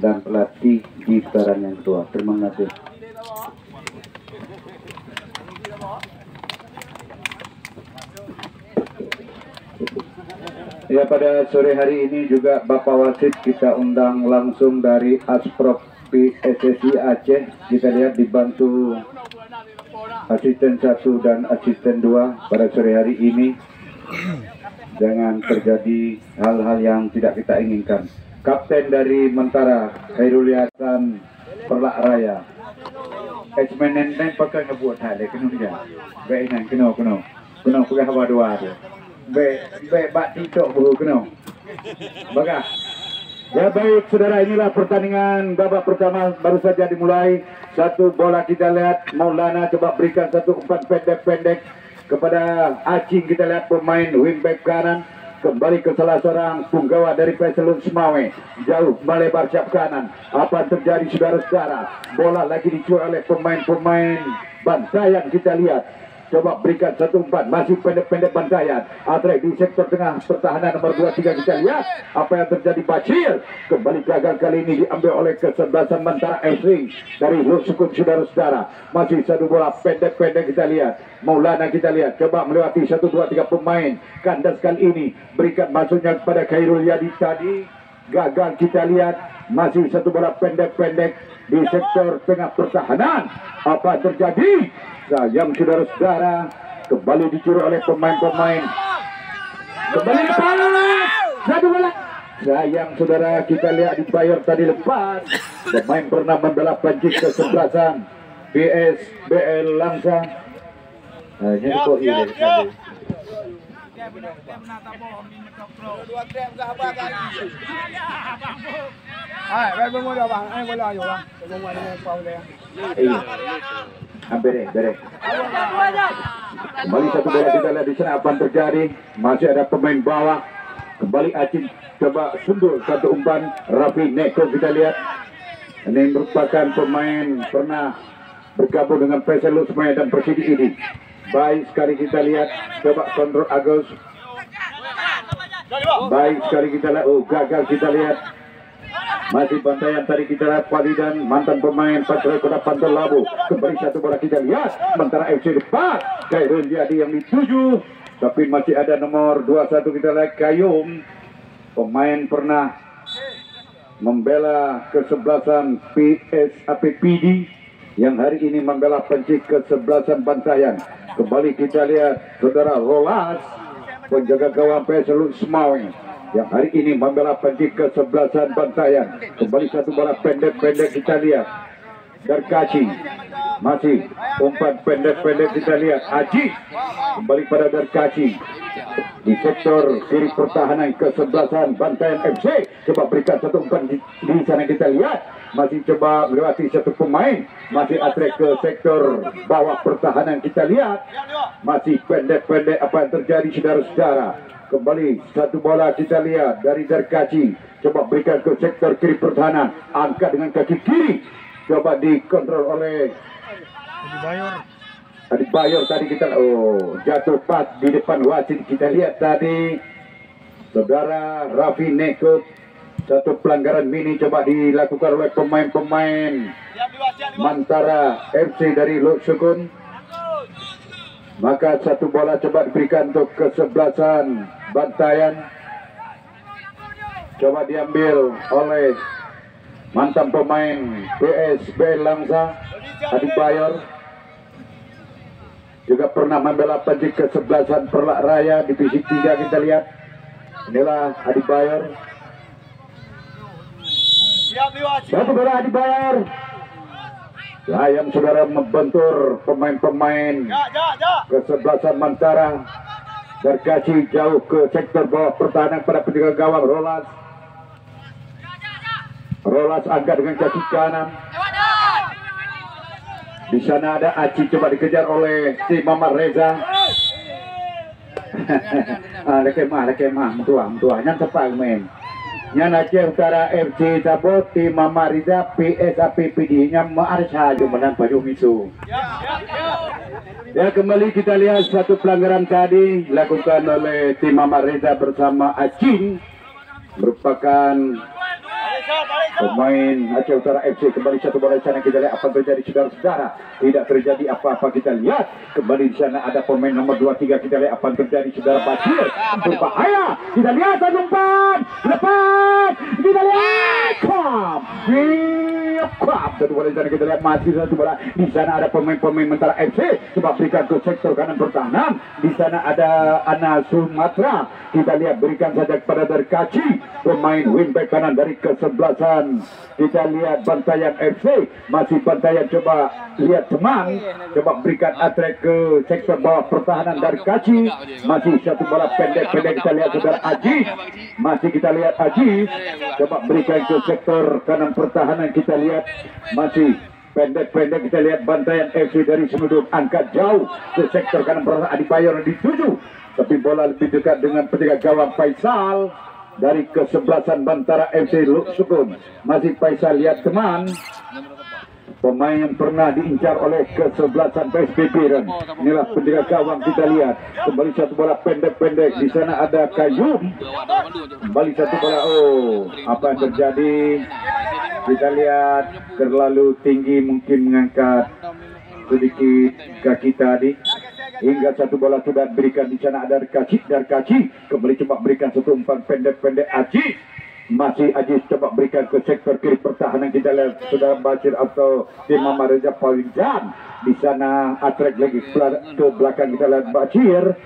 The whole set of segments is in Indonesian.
dan pelatih di putaran yang kedua. Terima kasih. Ya, pada sore hari ini juga Bapak Wasit kita undang langsung dari Asprop PSSI Aceh. Kita lihat dibantu asisten 1 dan asisten 2 pada sore hari ini. Jangan terjadi hal-hal yang tidak kita inginkan. Kapten dari Mentara, Khairul Hasan Perlak Raya. Eksmenen pakai ngebuat hal kena dia. Baik kena pakai hawa dua tu. Baik bak titok bulu kena. Baga. Ya baik saudara, inilah pertandingan babak pertama baru saja dimulai. Satu bola kita lihat Maulana coba berikan satu umpan pendek-pendek kepada Acing. Kita lihat pemain wingback kanan kembali ke salah seorang punggawa dari Peselun Semawe, jauh melebar siap kanan. Apa yang terjadi saudara-saudara? Bola lagi diculik oleh pemain-pemain Bantayan. Kita lihat coba berikan satu umpan, masih pendek-pendek Bantayan. Atrek di sektor tengah pertahanan nomor 23. Kita lihat apa yang terjadi. Bacir kembali gagal, kali ini diambil oleh kesebelasan Mentara FC dari Lusukun. Saudara-saudara, masih satu bola pendek-pendek. Kita lihat Maulana, kita lihat coba melewati 1, 2, 3 pemain. Kandas kali ini berikan masuknya kepada Khairul Yadi, tadi gagal. Kita lihat masih satu bola pendek-pendek di sektor tengah pertahanan. Apa terjadi? Sayang saudara-saudara, kembali dicuri oleh pemain-pemain. Kembali lepas satu bola. Sayang saudara, kita lihat dibayar tadi lepas. Pemain pernah membela Panjik kesebelasan BSBL Langsa. Hanya kok ini tadi. Bere. Kembali satu bola kita lihat di sana apa yang terjadi. Masih ada pemain bawah. Kembali Acing coba sundul satu umpan. Raffi Neko kita lihat. Ini merupakan pemain pernah bergabung dengan Peselun Semawe dan Persidi ini. Baik sekali kita lihat. Coba kontrol Agus. Baik sekali kita lihat. Oh, gagal kita lihat. Masih Bantayan tadi kita lihat Walidan, mantan pemain Patriot Kota Pantai Labu. Kembali satu bola kita lihat Mentara FC depan. Khairul Yadi yang dituju, tapi masih ada nomor 21 kita lihat Kayum. Pemain pernah membela kesebelasan PSAPPD yang hari ini membela Pencik kesebelasan Bantayan. Kembali kita lihat saudara Rolas, penjaga gawang Peselun Semawe yang hari ini membela Pencik kesebelasan Bantayan. Kembali satu bola pendek-pendek kita lihat Darkaci, masih umpan pendek-pendek kita lihat Haji. Kembali pada Darkaci di sektor kiri pertahanan kesebelasan Bantayan FC. Coba berikan satu umpan di sana kita lihat. Masih coba melewati satu pemain. Masih atrek ke sektor bawah pertahanan kita lihat. Masih pendek-pendek apa yang terjadi saudara-saudara. Kembali satu bola kita lihat dari Darkaci. Coba berikan ke sektor kiri pertahanan. Angkat dengan kaki kiri. Coba dikontrol oleh Adi Bayor tadi kita. Oh, jatuh pas di depan wasit. Kita lihat tadi saudara Raffi Neko. Satu pelanggaran mini coba dilakukan oleh pemain-pemain Mentara FC dari Lusukun. Maka satu bola coba diberikan untuk kesebelasan Bantayan. Coba diambil oleh mantan pemain PSBL Langsa, Adi Bayor. Juga pernah membela Pencik kesebelasan Perlak Raya divisi 3 kita lihat. Inilah Adi Bayor. Satu bola Adi Bayor. Sayang saudara membentur pemain-pemain kesebelasan Mentara. Darkaci jauh ke sektor bawah pertahanan pada penjaga gawang Rolas. Rolas angkat dengan kaki kanan. Di sana ada Aci coba dikejar oleh si Mama Reza. Lekemah, mutua, yang tepat men. Yang Aceh Utara FC Sabot ti Mama Reza PSAPPD nya Marsha menang baju misu. Ya, kembali kita lihat satu pelanggaran tadi dilakukan oleh tim Mama Reza bersama Acing, merupakan Pemain Aceh Utara FC kembali satu bola di sana, kita lihat apa yang terjadi saudara-saudara. Tidak terjadi apa-apa, kita lihat kembali di sana ada pemain nomor 23, kita lihat apa yang terjadi saudara. Bashir berbahaya, kita lihat umpan lepas, kita lihat satu bola di sana, kita lihat masih satu bola di sana ada pemain-pemain Mentara FC coba berikan ke sektor kanan pertahanan. Di sana ada Ana Sumatera, kita lihat berikan saja kepada Derkaci, pemain wingback kanan dari kesebelasan. Kita lihat Bantayan FC, masih Bantayan, coba lihat Semang, coba berikan atrek ke sektor bawah pertahanan dari Kaci. Masih satu bola pendek-pendek, kita lihat saudara Aziz, masih kita lihat Aziz, coba berikan ke sektor kanan pertahanan. Kita lihat masih pendek-pendek, kita lihat Bantayan FC dari sudut angkat jauh ke sektor kanan pertahanan. Adipayor dituju, tapi bola lebih dekat dengan penjaga gawang Faisal dari kesebelasan Bantara FC Sukun. Masih Faisal, lihat teman, pemain yang pernah diincar oleh kesebelasan PSBB. Dan inilah penjaga gawang, kita lihat kembali satu bola pendek-pendek. Di sana ada Kayum, kembali satu bola. Oh, apa yang terjadi? Kita lihat terlalu tinggi, mungkin mengangkat sedikit kaki tadi. Hingga satu bola sudah berikan di sana ada Darkaci, kembali coba berikan satu umpan pendek-pendek. Aziz, masih Aziz coba berikan ke sektor kiri pertahanan. Kita lihat sudah Bashir atau Imam Reza Pawijan. Di sana atrek lagi ke belakang, kita lihat Bashir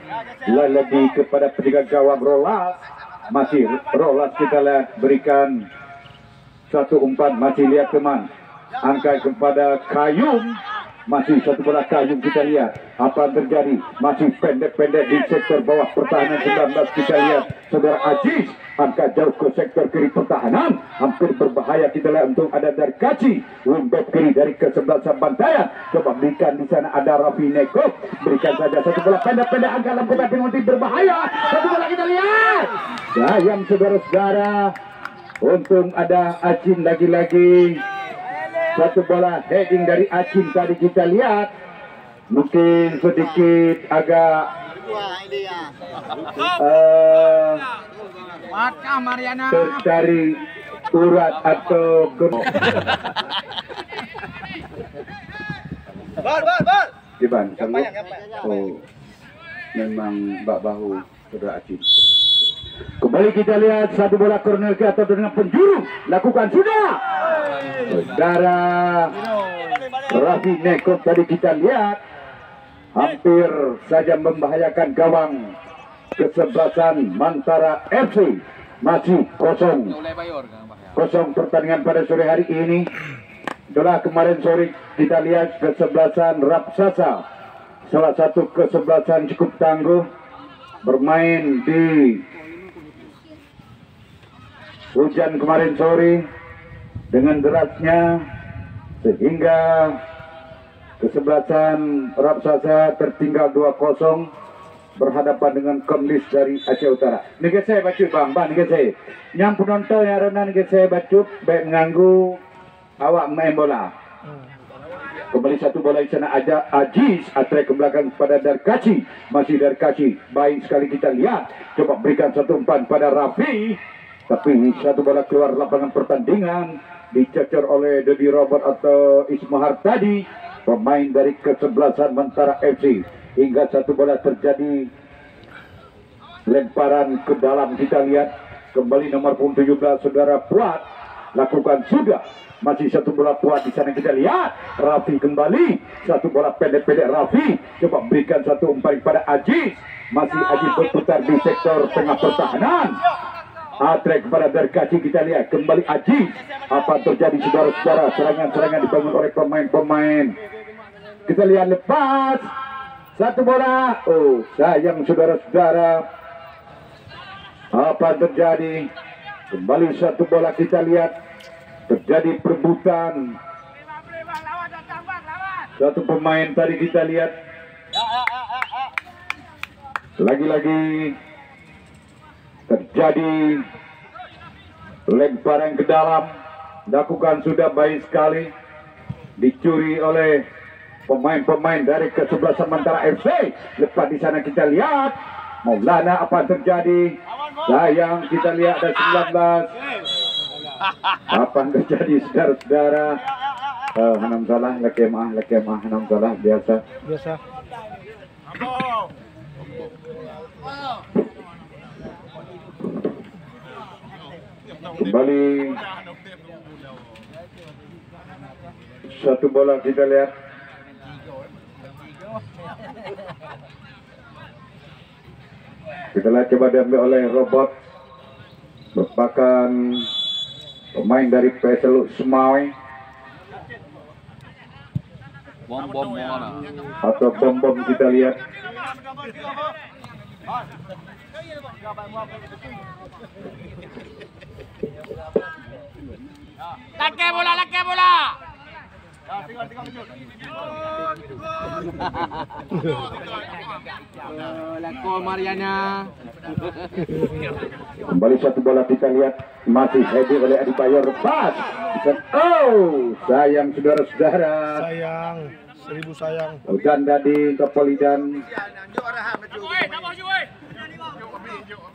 lagi kepada penjaga gawang Rolas. Masih Rolas, kita lihat berikan satu umpan, masih lihat teman, angkat kepada Kayum. Masih satu bola Kayum, kita lihat apa yang terjadi. Masih pendek-pendek di sektor bawah pertahanan 19, kita lihat saudara Aziz angkat jauh ke sektor kiri pertahanan, hampir berbahaya. Kita lihat untuk ada dari Kaci, wingback kiri dari kesebelasan Bantayan, coba berikan di sana ada Rafi Neko, berikan saja satu bola pendek-pendek angkat lampu tapi nanti berbahaya. Satu bola kita lihat sayang saudara-saudara, untung ada Acin lagi-lagi. Satu bola heading dari Acin tadi, kita lihat mungkin sedikit agak tercari urat atau Iban, oh memang bak bahu saudara Acin. Kembali kita lihat satu bola corner ke atau dengan penjuru, lakukan sudah saudara Rafi Neko tadi, kita lihat hampir saja membahayakan gawang kesebelasan Mantara FC. Masih kosong pertandingan pada sore hari ini. Setelah kemarin sore kita lihat kesebelasan Rapsasa, salah satu kesebelasan cukup tangguh, bermain di hujan kemarin sore dengan derasnya sehingga kesebelasan Rapsasa tertinggal 2-0 berhadapan dengan Komdis dari Aceh Utara. Nih saya baca bang, nih saya yang penonton yang renang nih saya baca baik mengganggu awak main bola. Kembali satu bola di sana ada Aziz, atrek ke belakang pada Darkaci, masih Darkaci, baik sekali kita lihat, coba berikan satu umpan pada Rafi, tapi satu bola keluar lapangan pertandingan, dicecor oleh Dedi Robert atau Ismahar tadi, pemain dari kesebelasan Mantara FC. Hingga satu bola terjadi lemparan ke dalam, kita lihat kembali nomor 17 saudara Puat lakukan sudah. Masih satu bola Puat di sana, kita lihat Rafi kembali satu bola pendek-pendek. Rafi coba berikan satu umpan pada Aziz, masih Aziz berputar di sektor tengah pertahanan, atrek kepada Darkaci, kita lihat kembali Aziz. Apa terjadi saudara-saudara, serangan-serangan dibangun oleh pemain-pemain. Kita lihat lepas satu bola, oh sayang saudara-saudara, apa terjadi? Kembali satu bola, kita lihat terjadi perebutan satu pemain tadi, kita lihat lagi-lagi terjadi lemparan ke dalam, lakukan sudah baik sekali, dicuri oleh pemain-pemain dari kesebelasan Mantara FC. Lepas di sana kita lihat Maulana, apa terjadi? Sayang, kita lihat ada 19 Apa yang terjadi saudara-saudara? Hanam salah, lekemah, hanam salah biasa. Kembali satu bola kita lihat. Kita lihat coba diambil oleh robot, merupakan pemain dari PSLU Semawe Bom mana? atau bom kita lihat. Laki bola. Lako Mariana. Kembali satu bola kita lihat, masih heading oleh Adi Bayor, pas. Oh, sayang saudara-saudara. Sayang, 1000 sayang. Ganda di Kepolidan.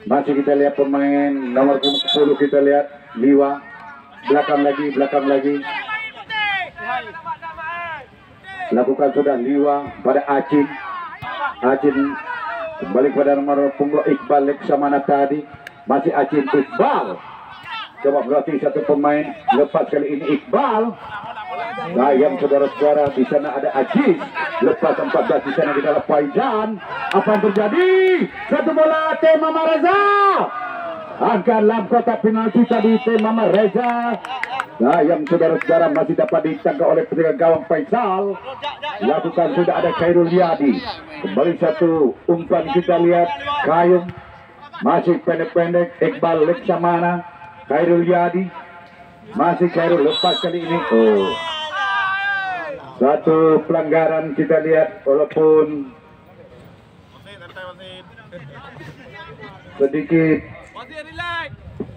Masih kita lihat pemain nomor 10 kita lihat Liwa. Belakang lagi. Lakukan sudah Liwa pada Acin kembali pada nomor punggung Iqbal Leksamana tadi. Masih Acin Iqbal. Coba berarti satu pemain lepas kali ini Iqbal. Sayang saudara-saudara, di sana ada Aziz. Lepas 14 di sana kita Faizan. Apa yang terjadi? Satu bola Tim Mama Reza. Angka dalam kotak penalti tadi Tim Mama Reza. Sayang saudara-saudara, masih dapat ditangkap oleh penjaga gawang Faisal. Lakukan sudah ada Khairul Yadi. Kembali satu umpan kita lihat Kayum. Masih pendek-pendek Iqbal Leksamana. Khairul Yadi. Masih Khairul lepas kali ini. Oh. Satu pelanggaran kita lihat, walaupun sedikit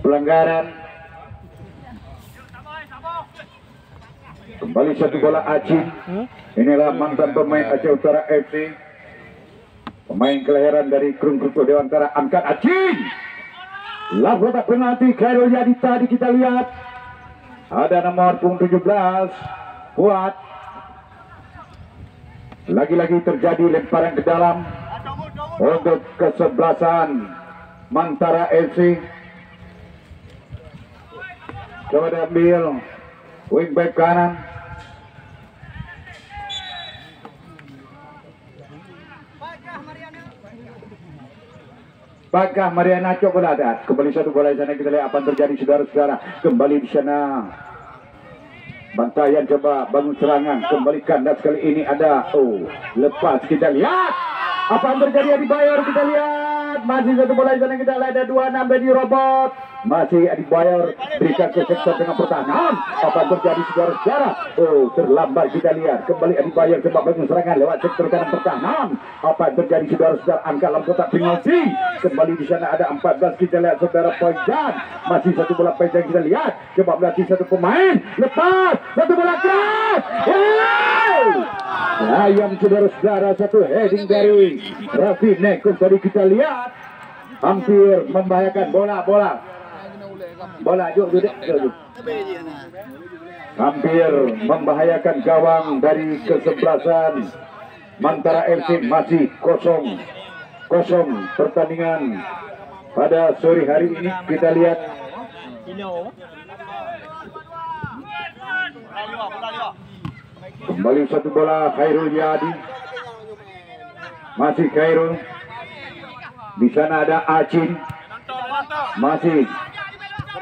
pelanggaran. Kembali satu bola Acin. Inilah mantan pemain Aceh Utara FC, pemain kelahiran dari Krungkuto Dewantara. Angkat Acin. Lalu kotak penalti Khairul Yadi tadi kita lihat. Ada nomor punggung 17 Fuad. Lagi-lagi terjadi lemparan ke dalam untuk kesebelasan Mantara FC. Coba diambil wingback kanan. Bagah Mariana coba ada. Kembali satu bola di sana, kita lihat apa yang terjadi saudara-saudara. Kembali di sana. Bantayan coba bangun serangan, kembalikan, dan sekali ini ada lepas kita lihat apa yang terjadi di Bayor. Kita lihat masih satu bola di sana, kita lihat ada 26 dari robot. Masih Adi Bayor berikan ke sektor tengah pertahanan. Apa yang terjadi saudara-saudara? Terlambat kita lihat. Kembali Adi Bayor coba bangun serangan lewat sektor kanan pertahanan. Apa yang terjadi saudara-saudara? Angkat dalam kotak penalti. Kembali di sana ada 14 kita lihat saudara Faizan. Masih satu bola Faizan kita lihat. Coba berarti satu pemain lepas. Satu bola keras. Ayam saudara-saudara, satu heading dari Raffi Neko tadi kita lihat. Hampir membahayakan bola yuk. Hampir membahayakan gawang dari kesebelasan Mantara FC. Masih kosong pertandingan pada sore hari ini. Kita lihat kembali satu bola Khairul Yadi. Masih Khairul. Di sana ada Acin. Masih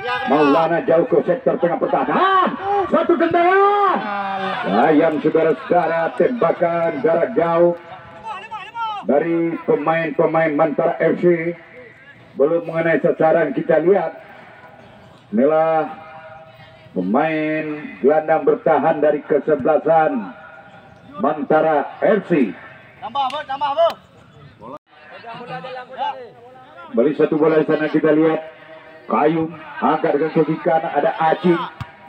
Maulana jauh ke sektor tengah pertahanan. Satu tendangan. Ayam saudara-saudara, tembakan jarak jauh dari pemain Mantara FC. Belum mengenai sasaran kita lihat. Inilah pemain gelandang bertahan dari kesebelasan Mantara FC. Beli satu bola di sana, kita lihat Kayum angkat dengan kaki kanan, ada Acin.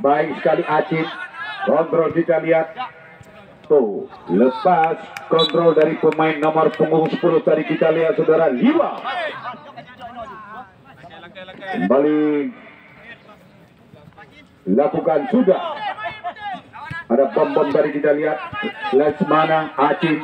Baik sekali Acin. Kontrol kita lihat. Lepas kontrol dari pemain nomor punggung 10 tadi kita lihat saudara Liwa. Kembali lakukan sudah. Ada bom dari kita lihat Lesmana Acin.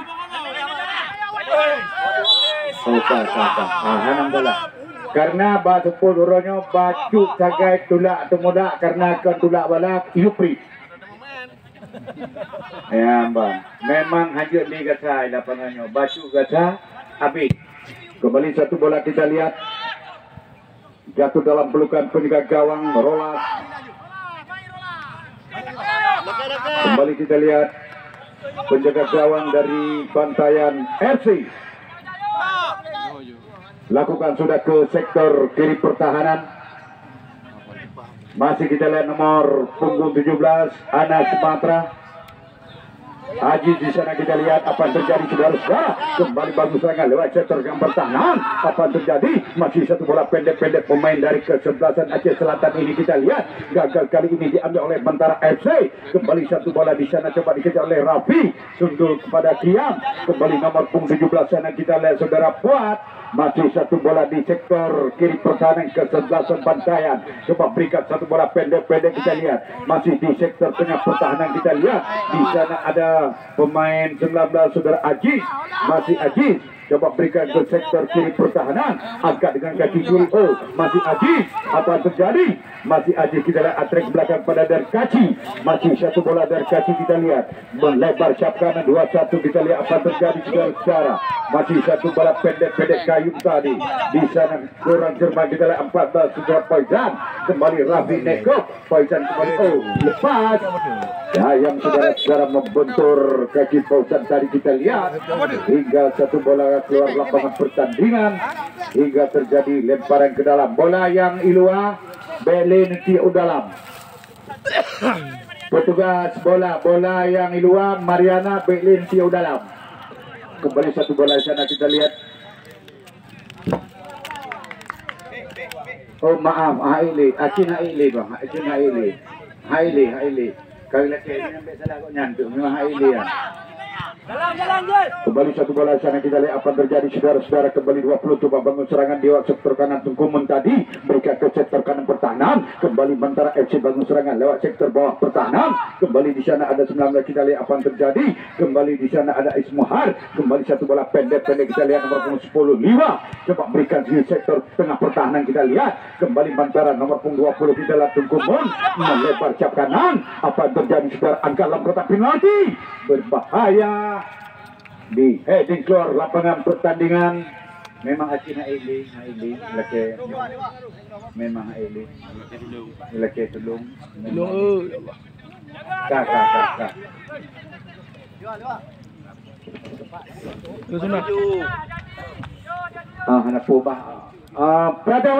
Hanam bola. Karena batu puluronyo baju cagai tulak temudak karena ke tulak balak Yupri. Ya bang, memang hajut di gasa lapangannya baju gasa habis. Kembali satu bola kita lihat jatuh dalam pelukan penjaga gawang Rolas. Kembali kita lihat penjaga gawang dari Bantayan FC. Lakukan sudah ke sektor kiri pertahanan. Masih kita lihat nomor punggung 17 Anas Sumatera. Aji di sana kita lihat apa yang terjadi saudara-saudara. Kembali bagus serangan lewat sektor yang pertahanan. Apa yang terjadi? Masih satu bola pendek-pendek pemain dari kesebelasan Aceh Selatan ini kita lihat. Gagal kali ini diambil oleh Bantara FC. Kembali satu bola di sana coba dikejar oleh Rafi. Sundul kepada Kiam. Kembali nomor punggung 17 sana kita lihat saudara Puat. Masih satu bola di sektor kiri pertahanan kesebelasan Bantayan. Coba berikan satu bola pendek-pendek kita lihat. Masih di sektor tengah pertahanan kita lihat. Di sana ada pemain 19 saudara Aziz. Masih Aziz. Coba berikan ke sektor kiri pertahanan. Angkat dengan kaki kiri. Oh, masih Aziz. Apa yang terjadi? Masih Aziz kita lihat atrek belakang pada Darkaci. Masih satu bola Darkaci kita lihat. Melebar siap kanan 2-1 kita lihat apa yang terjadi saudara-saudara. Masih satu bola pendek-pendek kayu tadi. Di sana kurang Jerman kita lihat 14 saudara Faizan. Kembali Rafi Neko. Faizan kembali. Oh, lepas. Ya, yang saudara-saudara membentur kaki Fauzan tadi kita lihat. Hingga satu bola keluar lapangan pertandingan hingga terjadi lemparan ke dalam. Bola yang ilua Belin Tio dalam. Petugas bola yang ilua Mariana Belin Tio dalam. Kembali satu bola sana kita lihat. Oh maaf, Haile, Acin Haile bang, Acin Haile, Haile. Kali lagi ini sampai salah kok nyantuk, memang Haile ya. Kembali satu bola sana kita lihat apa terjadi saudara-saudara. Kembali 20 coba bangun serangan di sektor kanan Tungkumun tadi berikan ke sektor kanan pertahanan. Kembali Bantara FC bangun serangan lewat sektor bawah pertahanan. Kembali di sana ada 19 kita lihat apa yang terjadi. Kembali di sana ada Ismuhar. Kembali satu bola pendek-pendek kita lihat nomor punggung 10 Liwa. Coba berikan di sektor tengah pertahanan kita lihat. Kembali Bantara nomor punggung 20 kita lihat Tungkumun melebar cap kanan. Apa yang terjadi saudara? Angkat dalam kotak penalti berbahaya. Di heading keluar lapangan pertandingan. Memang Acin Haile laki memang Haile laki tulung kak anak pubah Praja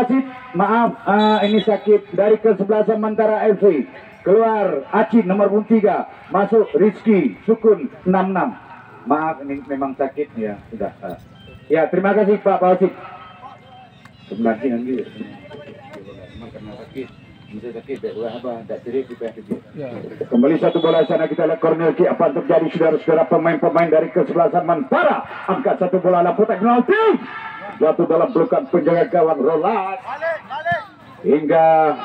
Wasit maaf ini sakit dari kesebelasan Mantara FC. Keluar Acin nomor 3, masuk Rizky Sukun 66. Maaf ini memang sakit ya sudah. Ya terima kasih Pak Wasit. Sebelah sini memang karena sakit. Bisa sakit apa tak cerit kita kerja. Kembali satu bola sana kita lihat corner kick apa yang terjadi saudara-saudara pemain-pemain dari kesebelasan Mantara. Angkat satu bola laputan penalti. Jatuh dalam pelukan penjaga gawang Rolas. Hingga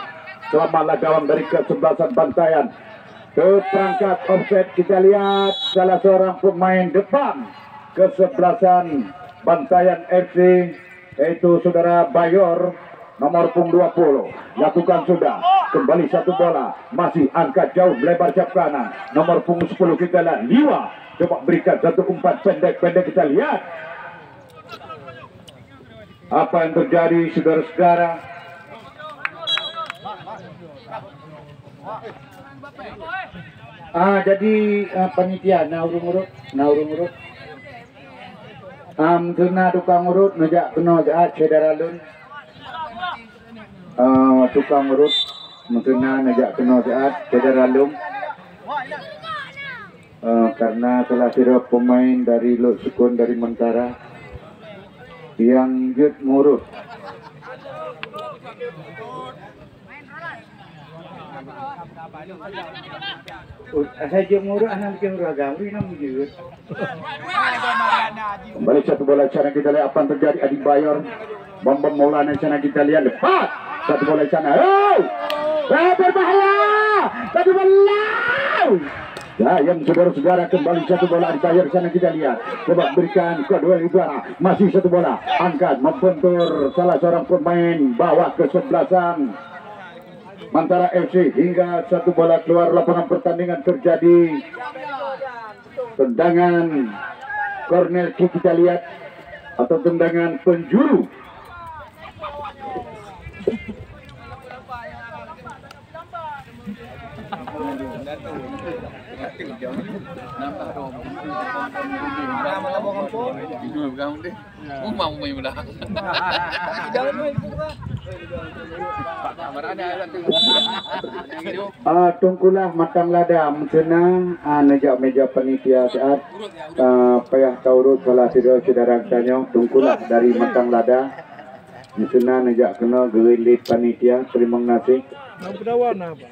selamatlah gawang dari kesebelasan Bantayan. Ke perangkat offset kita lihat salah seorang pemain depan kesebelasan Bantayan FC yaitu saudara Bayor nomor punggung 20. Lakukan sudah. Kembali satu bola. Masih angkat jauh melebar siap kanan. Nomor punggung 10 kita lihat Liwa. Coba berikan satu umpan pendek-pendek kita lihat. Apa yang terjadi saudara-saudara? Jadi panitia naurung-urut kena tukang urut ngejak kena jahat cederalun tukang urut mengkena ngejak kena jahat cederalun karena salah satu pemain dari Lot Sukun dari Mentara yang jut ngurut. Saya ngurut anak bikin ragam ini nam jut. Kembali satu bola sana kita lihat apa yang terjadi. Adi Bayor Bambang Maulana sana kita lihat lepas satu bola sana. berbahaya. Satu bola. Ya, yang saudara-saudara kembali satu bola di layar sana kita lihat. Coba berikan kedua juara. Masih satu bola. Angkat membentur salah seorang pemain bawah kesebelasan Mantara FC hingga satu bola keluar lapangan pertandingan terjadi tendangan corner kick kita lihat atau tendangan penjuru. Tungkulah matang ladam cena nejak meja panitia saat payah taurut salah saudara tanya tungkulah dari matang lada cena nejak kena gerilit panitia. Terima kasih. Pedawan apa?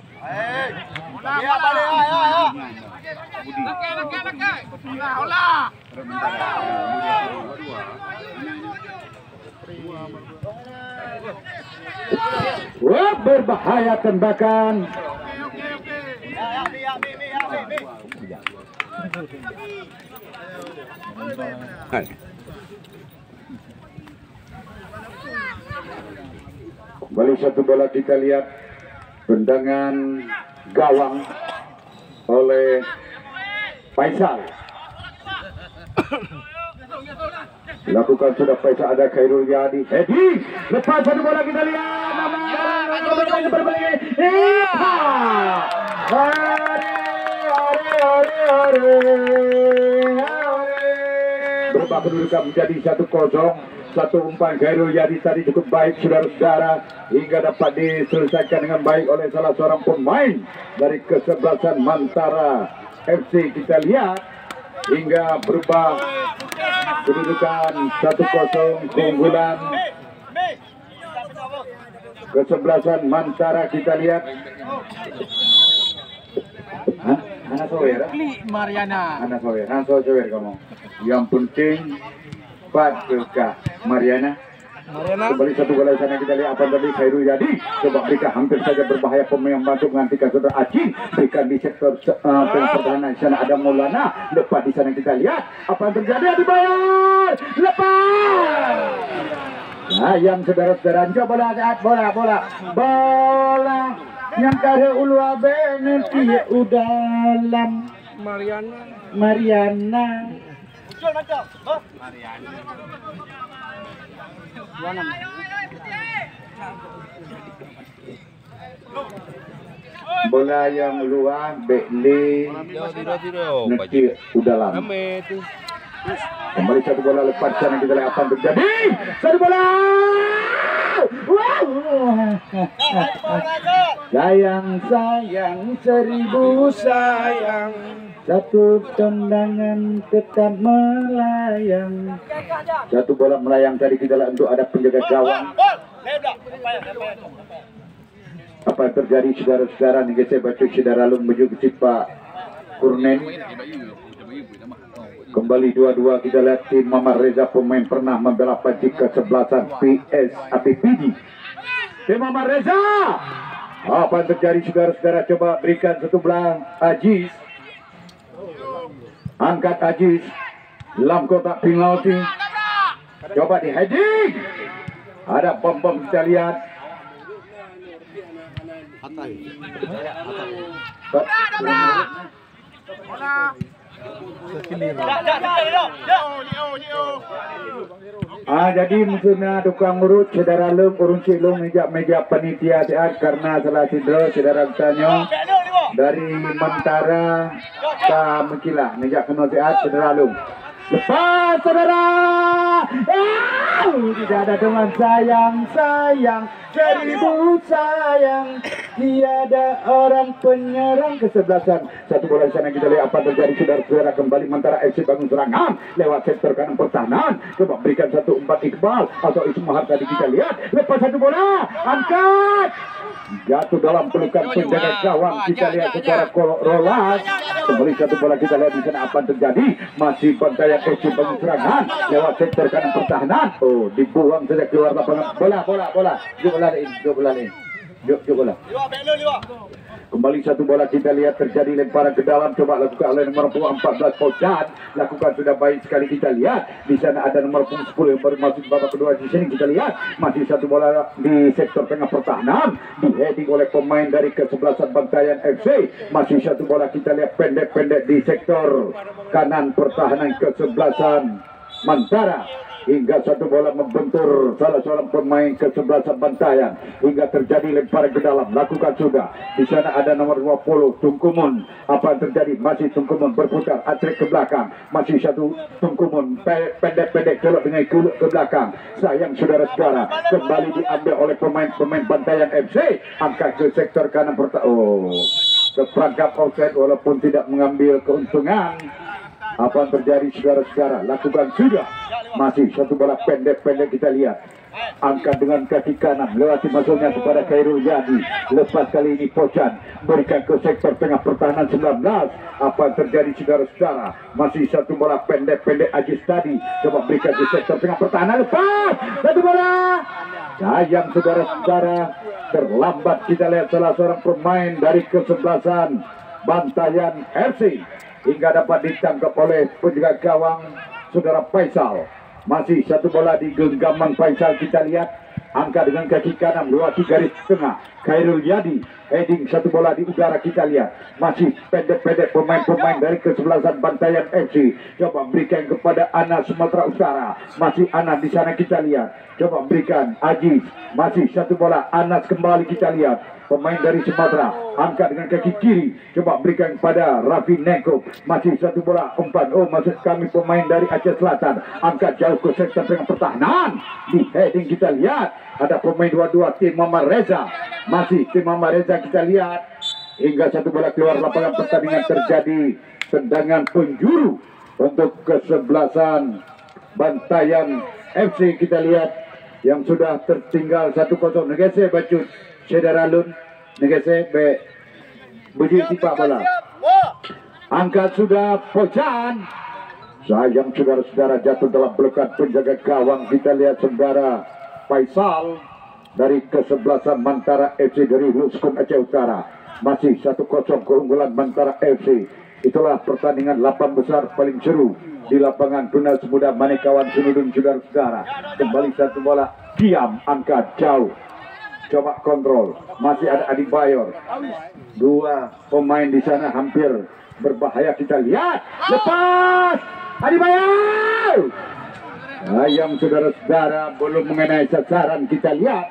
Wah, berbahaya tembakan. Kembali satu bola kita lihat tendangan gawang oleh Faisal. Lakukan sudah Faisal, ada Khairul Yadi. Hedi, lepas satu bola kita lihat nama berbalik. Berubah kedudukan menjadi 1-0. Satu umpan Khairul Yadi tadi cukup baik saudara-saudara hingga dapat diselesaikan dengan baik oleh salah seorang pemain dari kesebelasan Mantara FC. Kita lihat hingga berubah kedudukan 1-0 keunggulan kesebelasan Mantara. Kita lihat anak sower Mariana. anak sower kamu yang penting Kak Mariana. Kembali satu bola sana kita lihat apa tadi Khairul Yadi. Coba berikan hampir saja berbahaya pemain masuk mengantikan saudara Acin. Berikan di sektor pertahanan sana ada Maulana. Lepas di sana kita lihat apa yang terjadi. Dibayar lepas. Nah, yang saudara-saudara coba lihat bola yang kare ulu abe nanti udalam Mariana. Bola yang luar Bekli nanti udah lama. Kembali satu bola lepas sana kita lihat apa yang terjadi. Satu bola. Sayang seribu sayang. Satu tendangan tetap melayang. Satu bola melayang tadi kita lihat untuk ada penjaga gawang. Apa yang terjadi saudara-saudara nih saya baca saudara Lung menuju ke Pak Kurnen. Kembali 2-2 kita lihat tim Mamar Reza pemain pernah membela Pajik kesebelasan PS APPD. Tim Mamar Reza. Apa yang terjadi saudara-saudara, coba berikan satu belang Aziz. Angkat Aziz dalam kotak penalti. Coba di heading. Ada bom kita lihat. Jadi misalnya tukang urut saudara Lung urun silung meja panitia sehat karena salah sidro saudara tanya dari Mantara ke Mekilah meja kena sehat saudara Lung. Lepas saudara, tidak ada teman sayang seribu sayang, tiada orang penyerang kesebelasan. Satu bola di sana kita lihat apa terjadi saudara-saudara. Kembali Mantara FC bangun serangan lewat sektor kanan pertahanan. Coba berikan satu umpan Iqbal atau Ismahar tadi kita lihat. Lepas satu bola, angkat. Jatuh dalam pelukan penjaga gawang kita lihat secara rolas. Kembali satu bola kita lihat di sana apa yang terjadi. Masih Bantaya FC bangun serangan lewat sektor kanan pertahanan. Oh, dibuang saja keluar lapangan. Bola. Bola ini. Yuk bola. Kembali satu bola kita lihat terjadi lemparan ke dalam, coba lakukan oleh nomor 14 Pocan, lakukan sudah baik sekali kita lihat. Di sana ada nomor 10 yang baru masuk babak kedua. Di sini kita lihat masih satu bola di sektor tengah pertahanan, di heading oleh pemain dari kesebelasan Bantayan FC. Masih satu bola kita lihat pendek-pendek di sektor kanan pertahanan kesebelasan Mantara. Hingga satu bola membentur salah seorang pemain kesebelasan Bantayan, hingga terjadi lemparan ke dalam, lakukan sudah. Di sana ada nomor 20 Tungkumun. Apa yang terjadi? Masih Tungkumun berputar, atrik ke belakang. Masih satu Tungkumun pendek-pendek colok dengan kuluk ke belakang. Sayang saudara-saudara, kembali diambil oleh pemain-pemain Bantayan FC. Angkat ke sektor kanan pertahanan. Keperangkap offside walaupun tidak mengambil keuntungan. Apa yang terjadi saudara-saudara? Lakukan sudah. Masih satu bola pendek-pendek kita lihat. Angkat dengan kaki kanan, lewati masuknya kepada Khairul Yadi. Lepas kali ini Pocan berikan ke sektor tengah pertahanan 19. Apa yang terjadi saudara-saudara? Masih satu bola pendek-pendek Ajis tadi, coba berikan ke sektor tengah pertahanan. Lepas satu bola. Sayang saudara-saudara, terlambat kita lihat salah seorang pemain dari kesebelasan Bantayan FC, hingga dapat ditangkap oleh penjaga gawang saudara Faisal. Masih satu bola di genggaman Faisal kita lihat. Angkat dengan kaki kanan, lewati garis tengah Khairul Yadi, heading satu bola di udara kita lihat. Masih pendek-pendek pemain-pemain dari kesebelasan Bantayan FC. Coba berikan kepada Anas Sumatera Utara. Masih Anas di sana kita lihat. Coba berikan Aziz. Masih satu bola Anas kembali kita lihat. Pemain dari Sumatera angkat dengan kaki kiri, coba berikan kepada Raffi Neko. Masih satu bola umpan. Oh, maksud kami pemain dari Aceh Selatan. Angkat jauh ke sektor tengah pertahanan. Di heading kita lihat ada pemain dua-dua tim Mama Reza. Masih tim Mama Reza kita lihat. Hingga satu bola keluar lapangan, pertandingan terjadi tendangan penjuru untuk kesebelasan Bantayan FC kita lihat yang sudah tertinggal 1-0. Negese Bacut Sedaralun, negese be budi tipak bola. Angkat sudah Pocan. Sayang saudara-saudara, jatuh dalam pelukan penjaga gawang. Kita lihat saudara Faisal dari kesebelasan Mantara FC dari Luskum Aceh Utara. Masih 1-0 keunggulan Mantara FC. Itulah pertandingan 8 besar paling seru di lapangan Tunas Muda Manekawan Sunudun saudara-saudara. Kembali satu bola, diam, angkat jauh. Coba kontrol, masih ada Adi Bayor. Dua pemain di sana hampir berbahaya kita lihat. Lepas Adi Bayor. Ayam saudara-saudara belum mengenai sasaran kita lihat.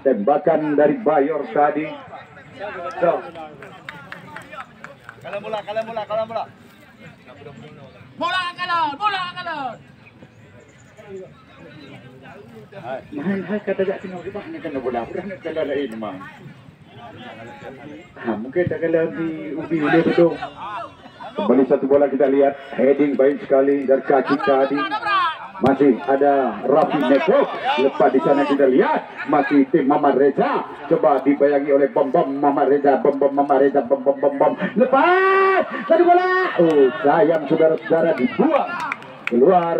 Tembakan dari Bayor tadi. So. Kalah mula. Bola kalah. Hai kata jak tengok di mana kena bola udah nak kalah lain mah. Mungkin tak kalah di ubi udah tu. Kembali satu bola kita lihat, heading baik sekali dari kaki tadi. Masih ada Raffi Neko. Lepas di sana kita lihat masih tim Mama Reza. Coba dibayangi oleh bom Mama Reza, bom Mama Reza, bom. Lepas satu bola. Oh, sayang saudara-saudara, dibuang keluar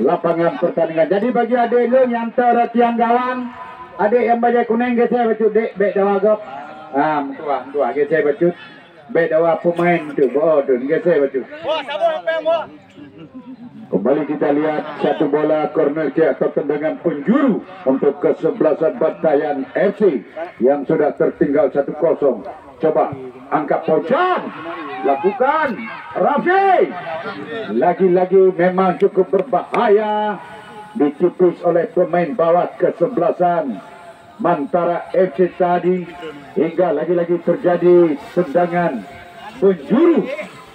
lapangan pertandingan. Jadi bagi adik lu yang tertiang gawang, adik yang baju kuning geser becut dek bek dawagap. Tua geser becut bek dawa pemain tu. Oh tu geser becut. Kembali kita lihat satu bola corner kick atau tendangan penjuru untuk kesebelasan Bantayan FC yang sudah tertinggal 1-0. Coba angkat Pocan, lakukan Raffi. Lagi-lagi memang cukup berbahaya, dicipus oleh pemain bawah kesebelasan Mantara FC tadi, hingga lagi-lagi terjadi tendangan penjuru.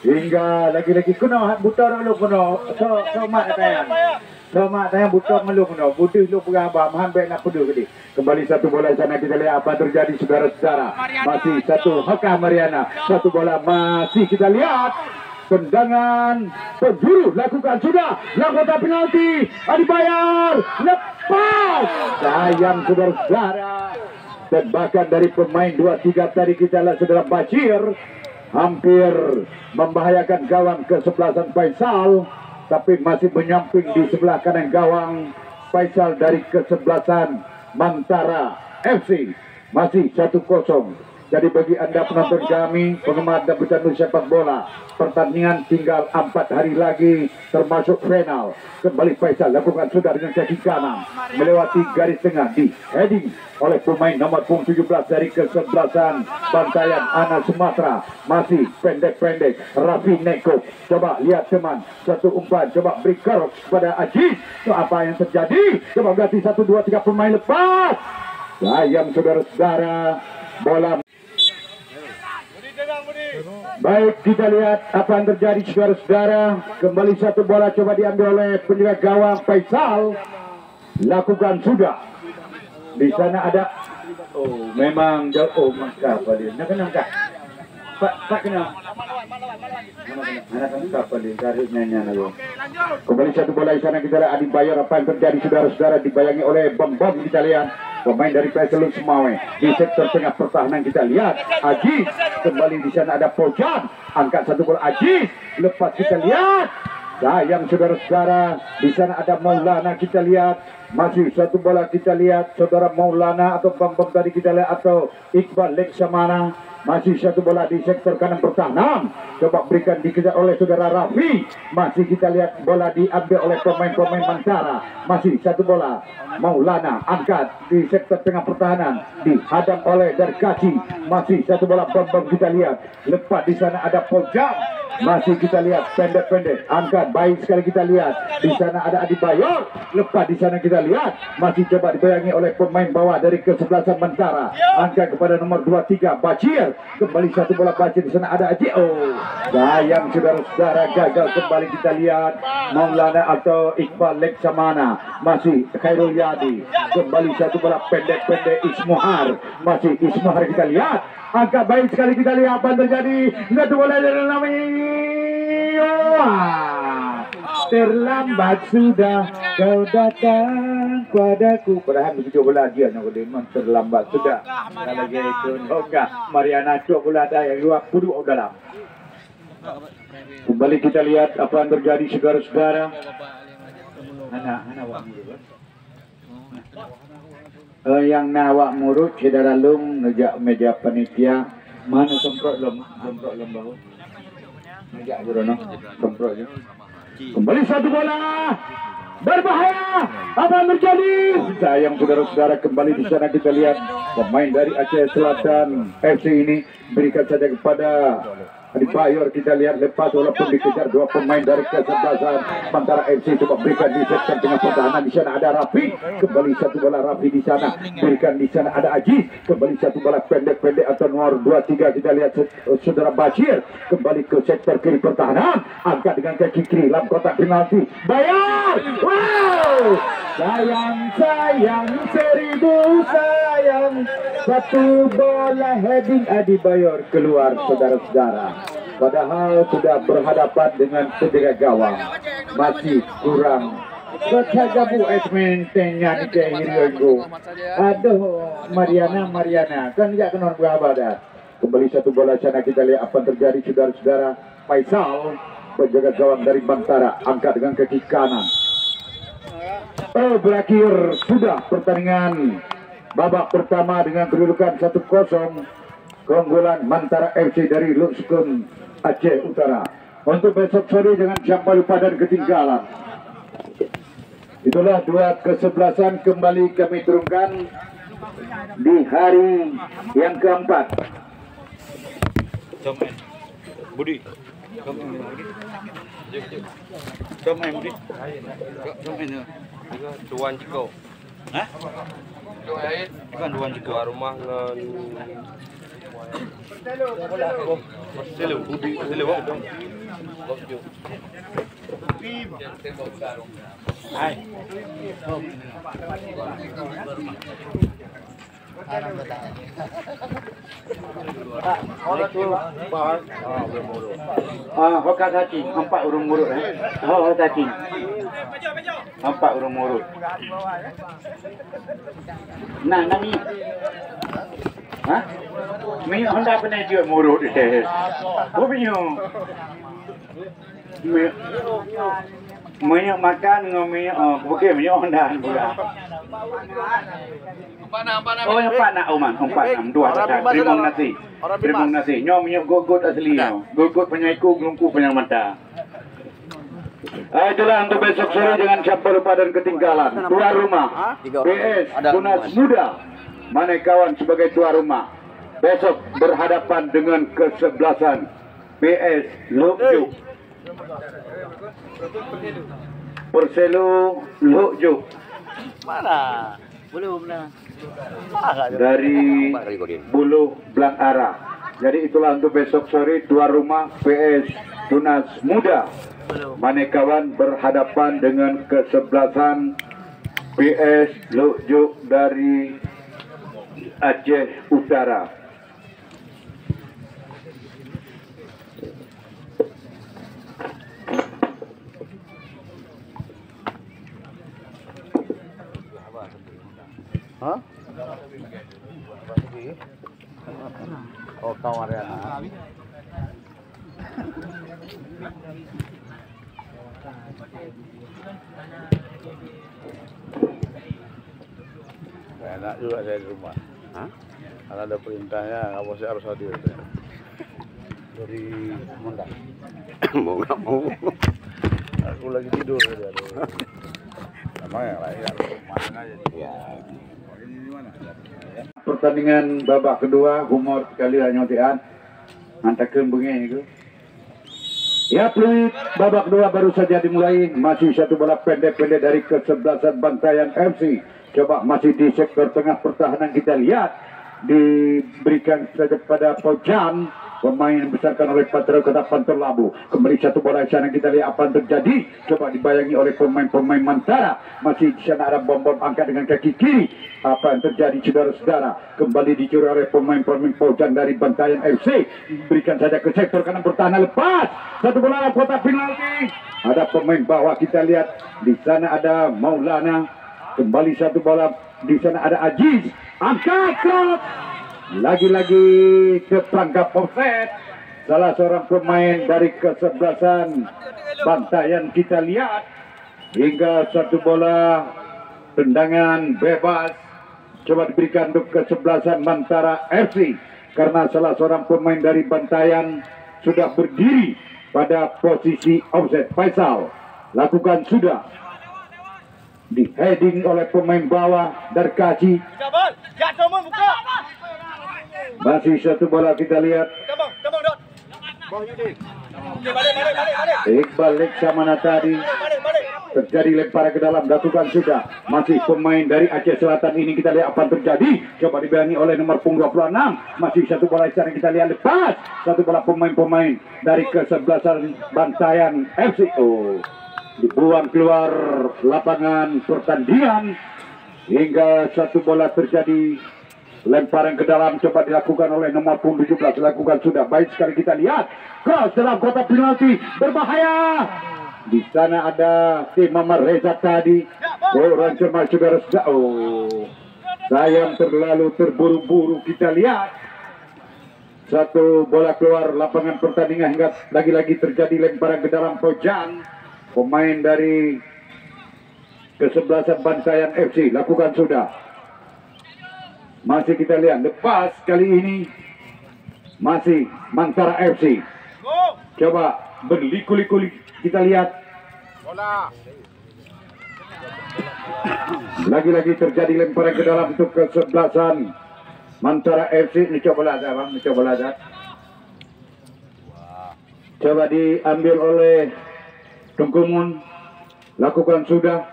Hingga lagi-lagi kena buta lu kena so mak tayang. So mak tayang buta melu kena. Butuh lu berabah mahambek nak pedu gede. Kembali satu bola sana kita lihat apa terjadi saudara-saudara. Masih satu Haka Mariana. Satu bola masih kita lihat. Tendangan penjuru lakukan sudah. Lakukan penalti. Adi Bayar. Lepas. Sayang saudara-saudara. Tembakan dari pemain 2-3 tadi kita lihat saudara Bashir. Hampir membahayakan gawang kesebelasan Faisal, tapi masih menyamping di sebelah kanan gawang Faisal dari kesebelasan Mantara FC. masih 1-0. Jadi bagi Anda penonton kami, penggemar dan pecandu sepak bola, pertandingan tinggal 4 hari lagi termasuk final. Kembali Faisal lakukan sudah dengan kaki kanan melewati garis tengah, di heading oleh pemain nomor 17 dari kesebelasan Bantayan Anak Sumatera. Masih pendek-pendek Raffi Neko, coba lihat teman, satu umpan, coba beri kerok kepada Ajis. So, apa yang terjadi? Coba berarti 1, 2, 3 pemain lepas. Sayang saudara-saudara, bola. Baik, kita lihat apa yang terjadi saudara-saudara. Kembali satu bola coba diambil oleh penjaga gawang Faisal. Lakukan sudah. Di sana ada, oh memang jauh, oh maka apa dia? Nak kena tak? Pak kena. Mana kena apa dia? Tarik nyanyian ayo. Kembali satu bola di sana, kita lihat Adi Bayor. Apa yang terjadi saudara-saudara, dibayangi oleh Bom-Bom. Kita lihat pemain dari PSLU Semawe di sektor tengah pertahanan. Kita lihat Ajis kembali, di sana ada Pojan, angkat satu bola Ajis, lepas kita lihat sayang saudara-saudara, di sana ada Maulana. Kita lihat masih satu bola, kita lihat saudara Maulana atau Bambang tadi kita lihat, atau Iqbal Leksamana. Masih satu bola di sektor kanan pertahanan, coba berikan dikejar oleh saudara Raffi. Masih kita lihat bola diambil oleh pemain-pemain Mantara. Masih satu bola Maulana angkat di sektor tengah pertahanan, dihadang oleh Darkaci. Masih satu bola Bambang kita lihat, lepas di sana ada Pojam. Masih kita lihat pendek-pendek angkat, baik sekali kita lihat di sana ada Adi Bayor. Lepas di sana kita lihat masih coba dibayangi oleh pemain bawah dari kesebelasan Mantara, angkat kepada nomor 23 Bacir. Kembali satu bola Bacir, di sana ada Aji. Oh sayang saudara-saudara, gagal kembali. Kita lihat Maulana atau Iqbal Leksamana. Masih Khairul Yadi, kembali satu bola pendek-pendek Ismuhar. Masih Ismuhar kita lihat angkat, baik sekali kita lihat apa yang terjadi. Satu bola dari Nami. Terlambat sudah kau datang padaku. Padahal begitu bola dia nak memang terlambat sudah. Kalau lagi itu oke. Mariana Cok bola ada yang 20 dalam. Kembali kita lihat apa yang terjadi saudara-saudara. Anak awak murut. Yang nawak murut saudara lung ngejak meja panitia. Mana semprot lem bau. Ngejak jerono semprot je. Kembali satu bola berbahaya. Apa yang terjadi? Sayang saudara-saudara, kembali di sana kita lihat pemain dari Aceh Selatan FC ini berikan saja kepada Adi Bayor. Kita lihat lepas walaupun dikejar dua pemain dari kesebelasan Mantara FC, coba berikan di sektor tengah pertahanan. Di sana ada Raffi, kembali satu bola Raffi di sana, berikan di sana ada Aji, kembali satu bola pendek-pendek atau nomor 23 kita lihat saudara Bashir, kembali ke sektor kiri pertahanan, angkat dengan kaki kiri dalam kotak penalti. Bayar, wow, sayang seribu sayang, satu bola heading Adi Bayor keluar saudara-saudara. Padahal sudah berhadapan dengan penjaga gawang, masih kurang bercagabu esmentenya di kehirianku. Aduh, Mariana kan tidak kenal berhabadat. Kembali satu bola sana, kita lihat apa yang terjadi saudara-saudara. Faisal, penjaga gawang dari Bantara, angkat dengan kaki kanan. Oh, berakhir sudah pertandingan babak pertama dengan kedudukan 1-0 keunggulan Mantara FC dari Luskun Aceh Utara. Untuk besok sore jangan sampai lupa dan ketinggalan. Itulah dua kesebelasan kembali kami turunkan di hari yang keempat. Budi, Duan Ciko. Hah? Kan Duan Ciko rumah ngan Selu, Budi, Selu. Hai. Hoka cacing, 4 urung murut. Oh, cacing. 4 urung murut. Nah, nami. Hah? Minyak Honda pernah jual murut deh. Oh, minyak. Minyak makan ngomong bukan minyak ondan bukan. Oh yang panak Oman, panak dua ada timbang nasi. Timbang nasi. Nyom minyak gogot asli no. Gogot penyaiku gelungku penyang mata. Itulah untuk besok sore jangan sampai lupa dan ketinggalan. Tuan rumah PS Tunas Muda Manekawan sebagai tuan rumah. Besok berhadapan dengan kesebelasan PS Lukjuk. Perselu Lukjuk. Mana? Belum nah. Dari Buluh Blangara. Jadi itulah untuk besok sore tuan rumah PS Tunas Muda Manekawan berhadapan dengan kesebelasan PS Lukjuk dari Aceh Utara. Hah? Oh, kawan ya. Enak juga saya di rumah. Hah? Karena ada perintahnya, kamu sih harus hadir. Dari Mendang. Mau nggak mau. Aku lagi tidur. Sama yang lain harus main aja. Ya. Ini mana? Pertandingan babak kedua humor sekali nyotian antakeun bengi itu. Ya peluit babak kedua baru saja dimulai, masih satu bola pendek-pendek dari kesebelasan Bantayan FC. Coba masih di sektor tengah pertahanan kita lihat diberikan saja pada Pojan, pemain dibesarkan oleh Patro Kota Pantor Labu. Kembali satu bola di sana, kita lihat apa yang terjadi. Coba dibayangi oleh pemain-pemain Mantara. Masih di sana ada bom-bom angkat dengan kaki kiri. Apa yang terjadi saudara-saudara? Kembali dicuri oleh pemain-pemain Pojan dari Bantayan FC. Berikan saja ke sektor kanan pertahanan, lepas. Satu bola kotak penalti. Ada pemain bawah, kita lihat di sana ada Maulana. Kembali satu bola di sana ada Aziz. Angkat krop. Lagi-lagi ke perangkap offset. Salah seorang pemain dari kesebelasan Bantayan kita lihat. Hingga satu bola tendangan bebas. Coba diberikan untuk kesebelasan Mantara FC. Karena salah seorang pemain dari Bantayan sudah berdiri pada posisi offset. Faisal lakukan sudah. Di heading oleh pemain bawah Darkaci. Masih satu bola kita lihat. Iqbal Leksamana tadi terjadi lemparan ke dalam, lakukan sudah. Masih pemain dari Aceh Selatan ini, kita lihat apa yang terjadi. Coba dibayangi oleh nomor punggung 26. Masih satu bola sekarang kita lihat lepas. Satu bola pemain-pemain dari kesebelasan Bantayan FC. Dibuang keluar lapangan pertandingan. Hingga satu bola terjadi lemparan ke dalam, coba dilakukan oleh nomor punggung 17. Lakukan sudah, baik sekali kita lihat. Cross dalam kotak penalti, berbahaya. Di sana ada tim Mama Reza tadi. Orang cermat saudara. Sayang terlalu terburu-buru, kita lihat. Satu bola keluar lapangan pertandingan hingga lagi-lagi terjadi lemparan ke dalam Pojan. Pemain dari kesebelasan Bantayan FC lakukan sudah. Masih kita lihat lepas kali ini. Masih Mantara FC. Coba berliku-liku kita lihat. Lagi-lagi terjadi lemparan ke dalam untuk kesebelasan Mantara FC. Ini coba lihat bang, coba lihat. Coba diambil oleh Tungkumun, lakukan sudah.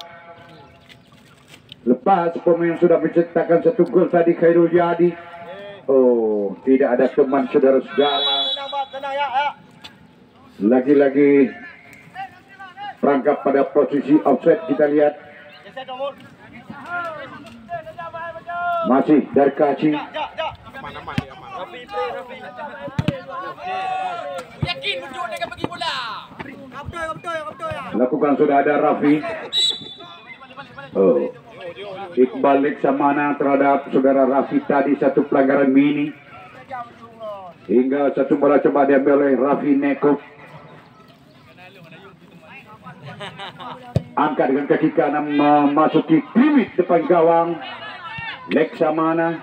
Lepas pemain sudah menciptakan satu gol tadi, Khairul Jadi. Oh, tidak ada teman saudara-saudara. Lagi-lagi perangkap pada posisi offset, kita lihat. Masih dari Kaci. Yakin betul dia akan pergi bola. Lakukan sudah ada Raffi. Iqbal Leksamana terhadap saudara Raffi tadi, satu pelanggaran mini. Hingga satu bola coba diambil oleh Raffi Neko. angkat dengan kaki kanan memasuki bibit depan gawang. Leksamana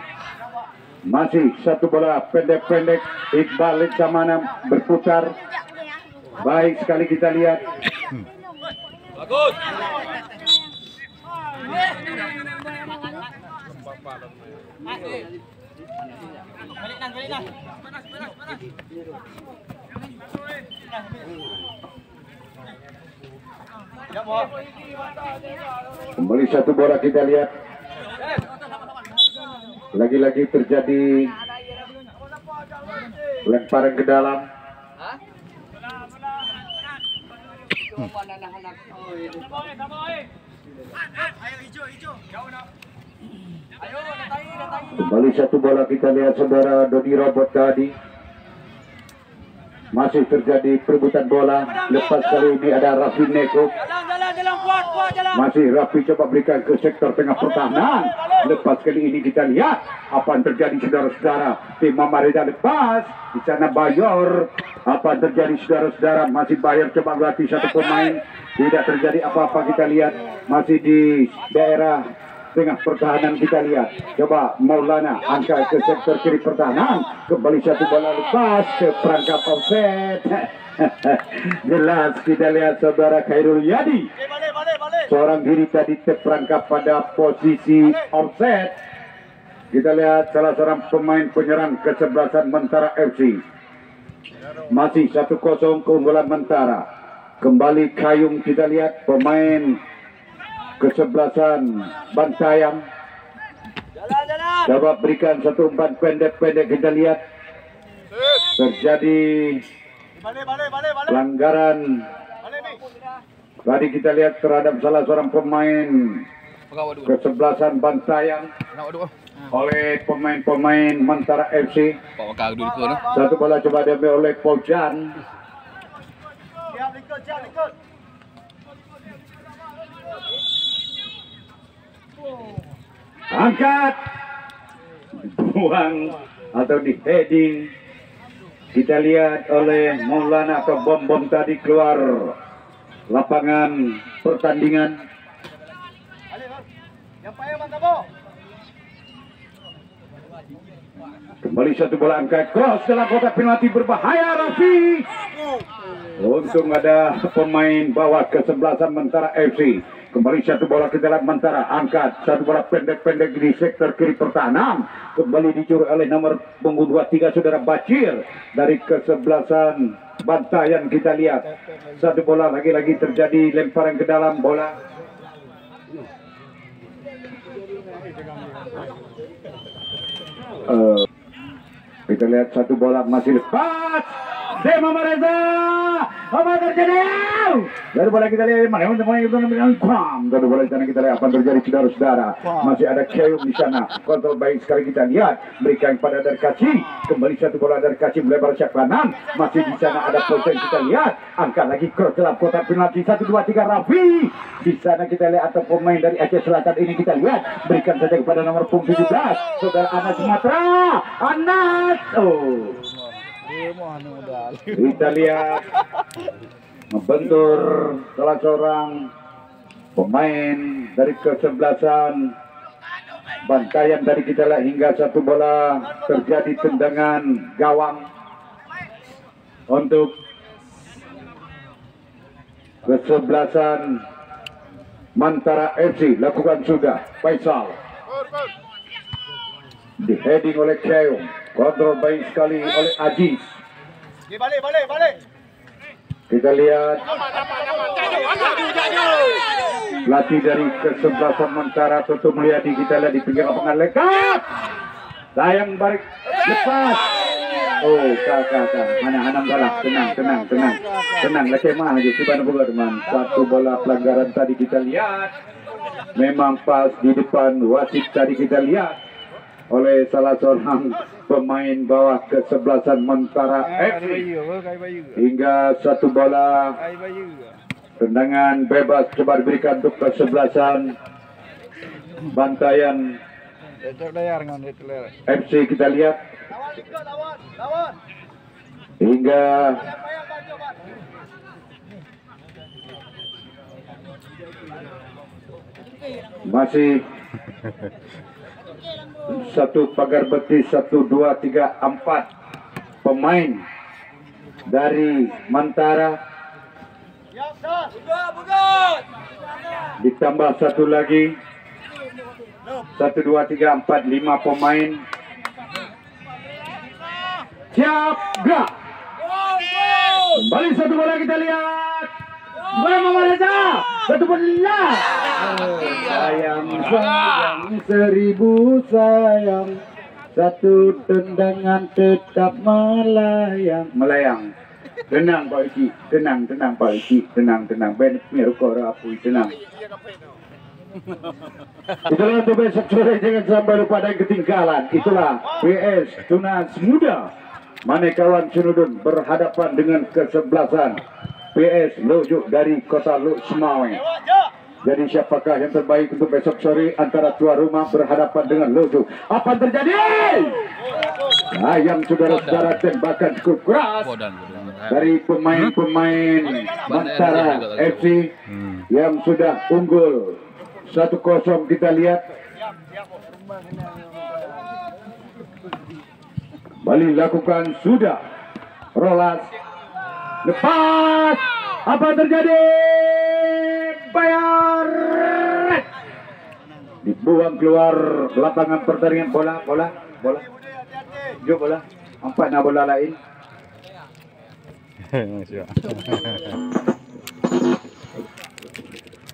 masih satu bola pendek-pendek. Iqbal Leksamana berputar. Baik sekali kita lihat. Bagus. Kembali satu bola kita lihat. Lagi-lagi terjadi lemparan ke dalam. Kembali satu bola kita lihat saudara. Dodi Robot tadi masih terjadi perebutan bola. Lepas kali ini ada Raffi Neko. Masih Raffi coba berikan ke sektor tengah pertahanan. Lepas kali ini kita lihat apa yang terjadi saudara-saudara. Tim Mamareda lepas. Di sana Bayor. Apa yang terjadi saudara-saudara. Masih Bayor coba melatih satu pemain. Tidak terjadi apa-apa kita lihat. Masih di daerah tengah pertahanan kita lihat. Coba Maulana angkat ke sektor kiri pertahanan. Kembali satu bola lepas ke perangkap offset. Jelas kita lihat saudara Khairul Yadi. Seorang diri tadi terperangkap pada posisi offset. Kita lihat salah seorang pemain penyerang kesebelasan Mentara FC. Masih 1-0 keunggulan Mentara. Kembali Kayung kita lihat pemain kesebelasan Bantayang. Coba berikan satu umpan pendek-pendek kita lihat. Terjadi pelanggaran tadi kita lihat terhadap salah seorang pemain kesebelasan Bantayang oleh pemain-pemain Mentara FC. Satu bola coba diambil oleh Pojan. Angkat, buang atau di heading. Kita lihat oleh Maulana atau bom-bom tadi keluar lapangan pertandingan. Kembali satu bola angkat cross dalam kotak penalti berbahaya Raffi. Untung ada pemain bawah kesebelasan Mentara FC. Kembali satu bola kita lihat Mentara angkat satu bola pendek-pendek di sektor kiri pertahanan. Kembali dicuri oleh nomor punggung 23 saudara Bacir dari kesebelasan Bantayan. Kita lihat satu bola lagi-lagi terjadi lemparan ke dalam bola. Kita lihat satu bola masih lepas. Dema Mareza, apa terjadi? Dari bola kita lihat mana yang teman itu namanya Kwam. Dari bola sana kita lihat apa terjadi saudara-saudara. Masih ada Keum di sana. Kontrol baik sekali kita lihat. Berikan pada Darkaci. Kembali satu bola Darkaci melebar syak kanan. Masih di sana ada Posen kita lihat. Angkat lagi cross dalam kotak penalti 1, 2, 3 Raffi. Di sana kita lihat atau pemain dari Aceh Selatan ini kita lihat. Berikan saja kepada nomor punggung 17 saudara Anas Sumatera. Anas. Oh. Kita lihat membentur salah seorang pemain dari kesebelasan Bantayan. Tadi kita lihat hingga satu bola terjadi tendangan gawang untuk kesebelasan Mantara FC. Lakukan sudah Faisal, di heading oleh Keung. Kontrol baik sekali oleh Aziz. Balik. Kita lihat latih dari kesebelasan Mentara Toto Mulyadi. Kita lihat di pinggir lapangan lekat. Sayang balik lepas. Oh kakak mana Hanam kalah. Tenang lecemah aja Subhana Bugar teman. Satu bola pelanggaran tadi kita lihat. Memang pas di depan wasit tadi kita lihat oleh salah seorang pemain bawah kesebelasan Mentara FC. Hingga satu bola tendangan bebas coba diberikan untuk kesebelasan Bantayan FC. Kita lihat hingga Masih satu pagar betis, 1, 2, 3, 4 pemain dari Mantara, ditambah satu lagi, 1, 2, 3, 4, 5 pemain. Siap, gerak. Kembali satu bola kita lihat. Bola Reza, satu bola. Sayang, sayang, 1000 sayang. Satu tendangan tetap melayang. Tenang Pak Iki, tenang Pak Iki, tenang. Ben mirko rapuy, tenang. Itulah untuk besok sore, jangan sampai lupa dan ketinggalan. Itulah PS Tunas Muda Manekawan Sunudun berhadapan dengan kesebelasan PS Lojuk dari kota Luk Semawe. Jadi siapakah yang terbaik untuk besok sore antara tuan rumah berhadapan dengan Lojuk? Apa yang terjadi? Ayam saudara-saudara tembakan cukup keras dari pemain-pemain Mantara FC yang sudah unggul 1-0. Kita lihat Bali lakukan sudah rolas lepas. Apa yang terjadi? Bayar dibuang keluar lapangan pertandingan. Bola yuk bola 4 na bola lain.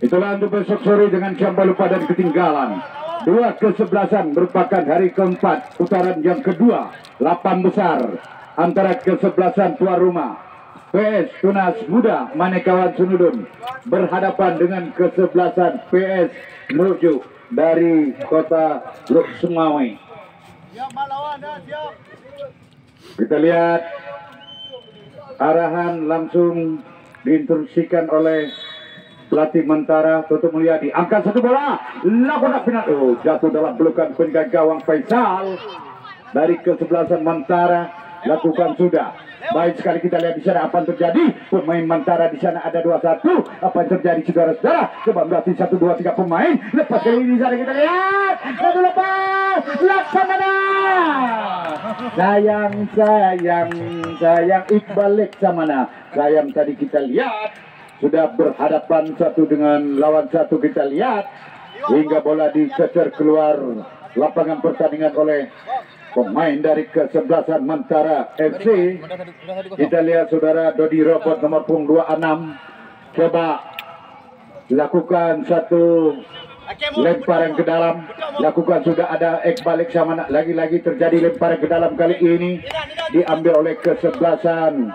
Itulah untuk besok sore, dengan jangan lupa dan ketinggalan. 2 kesebelasan merupakan hari keempat putaran yang kedua 8 besar antara kesebelasan tuan rumah PS Tunas Muda Manekawan Sunudun berhadapan dengan kesebelasan PS Lojuk dari kota Luk Semawe. Kita lihat arahan langsung diinstruksikan oleh pelatih Mantara Toto Mulyadi. Angkat satu bola, lakukan final. Oh, jatuh dalam pelukan penjaga gawang Faisal dari kesebelasan Mantara. Lakukan sudah. Baik sekali, kita lihat di sana apa yang terjadi. Pemain Mantara di sana ada 21. Apa yang terjadi saudara-saudara? Coba berarti 1, 2, 3 pemain. Lepas kali ini di sana kita lihat. Satu lepas. Laksamana. Sayang Iqbal Laksamana. Sayang tadi kita lihat sudah berhadapan satu dengan lawan satu. Kita lihat hingga bola dicecer keluar lapangan pertandingan oleh pemain dari kesebelasan Mantara FC. Kita lihat saudara, Dodi Robot nomor punggung 26 coba lakukan satu lemparan ke dalam. Lakukan sudah, ada Iqbal Laksamana. Lagi-lagi terjadi lemparan ke dalam, kali ini diambil oleh kesebelasan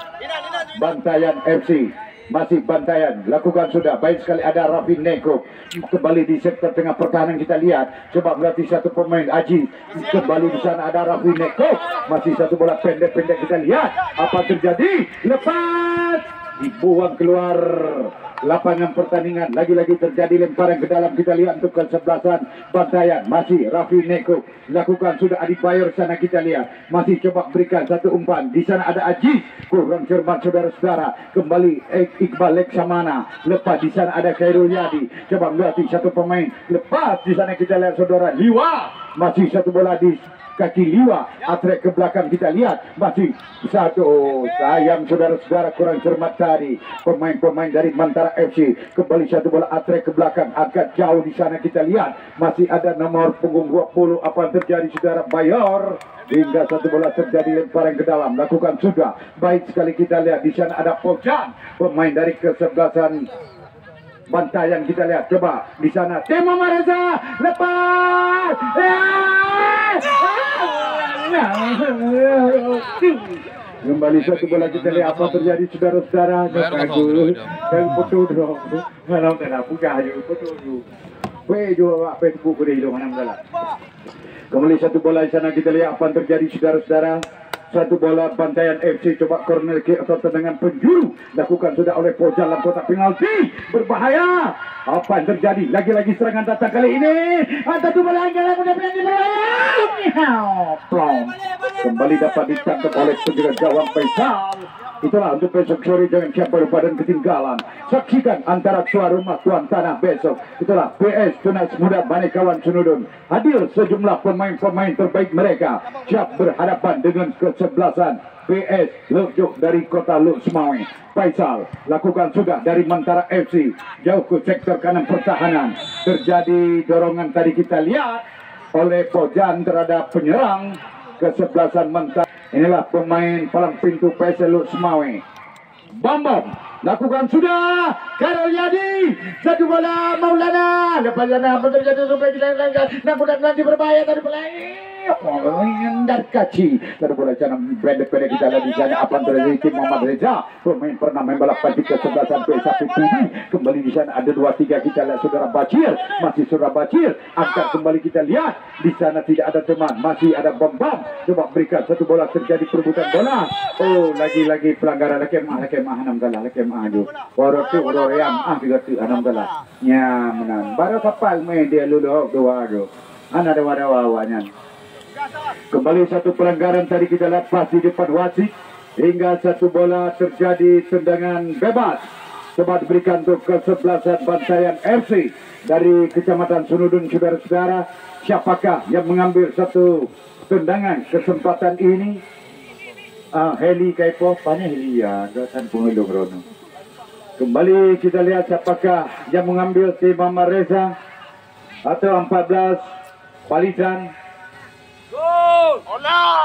Bantayan FC. Masih Bantayan, lakukan sudah. Baik sekali, ada Raffi Neko kembali di sektor tengah pertahanan. Kita lihat, coba melatih satu pemain Aji kembali di sana, ada Raffi Neko. Masih satu bola pendek-pendek. Kita lihat apa terjadi. Lepas dibuang keluar lapangan pertandingan. Lagi-lagi terjadi lemparan ke dalam. Kita lihat untuk kesebelasan Bantayan. Masih Raffi Neko lakukan sudah. Adi Bayor sana kita lihat masih coba berikan satu umpan. Di sana ada Aji, kurang cermat saudara-saudara. Kembali Iqbal Laksamana. Lepas di sana ada Khairul Yadi. Coba melatih satu pemain. Lepas di sana kita lihat saudara Liwa. Masih satu bola di kaki Liwa, atrek ke belakang. Kita lihat masih satu. Sayang saudara-saudara, kurang cermat tadi pemain-pemain dari Mantara FC. Kembali satu bola atrek ke belakang, agak jauh. Di sana kita lihat masih ada nomor punggung 20. Apa yang terjadi saudara? Bayor. Hingga satu bola terjadi lemparan ke dalam. Lakukan sudah. Baik sekali, kita lihat di sana ada Pojan, pemain dari kesebelasan Bantayan. Kita lihat coba di sana Tema Mareza lepas. Kembali satu bola, kita lihat apa terjadi saudara-saudara. Bagus. Dan foto dong. Kalau tidak buka aja foto dulu. Apa buku deh dong mana. Kembali satu bola di sana, kita lihat apa yang terjadi saudara-saudara. Satu bola Bantayan FC, coba corner kick atau tendangan penjuru lakukan sudah oleh Pojan dalam kotak penalti. Berbahaya. Apa yang terjadi? Lagi-lagi serangan datang kali ini. Satu bola yang plong. Kembali dapat ditangkap oleh penjaga gawang Faisal. Itulah untuk besok sore, jangan siapa lupa dan ketinggalan. Saksikan antara tuan rumah tuan tanah besok. Itulah PS Tunas Muda Manekawan Sunudun. Hadir sejumlah pemain-pemain terbaik mereka. Siap berhadapan dengan kesebelasan PS Lukjuk dari kota Luk Semawe. Faisal lakukan sudah dari Mentara FC. Jauh ke sektor kanan pertahanan. Terjadi dorongan tadi kita lihat oleh Pojan terhadap penyerang kesebelasan Mentara. Inilah pemain palang pintu PSL Luk Semawe. Bambam lakukan sudah. Karel Yadi, satu bola Maulana. Lepas sana apa terjadi supaya dilakukan. Namun nanti berbahaya tadi pelayan. Dan kaci dari bola canang pendek-pendek kita lihat di sana apa terjadi tim Muhammad Reza, pemain pernah main balap di kesebelasan PSAP ini. Kembali di sana ada 2-3 kita lihat saudara Bacir, masih saudara Bacir angkat kembali kita lihat di sana tidak ada teman, masih ada Bambam coba berikan satu bola terjadi perebutan bola. Oh lagi-lagi pelanggaran lekemah enam galah lekemah aduh tu yang juga tu enam galah nya menang baru kapal media lulu dua aduh ada wadah-wadahnya. Kembali satu pelanggaran tadi kita lihat pas di depan wasit hingga satu bola terjadi tendangan bebas. Coba diberikan untuk kesebelasan Bantayan FC dari Kecamatan Sunudun. Saudara-saudara, siapakah yang mengambil satu tendangan kesempatan ini? Heli Kaipo, pana Heli ya, dosan pengulung Rono. Kembali kita lihat siapakah yang mengambil tim Mama Reza atau 14 Palitan.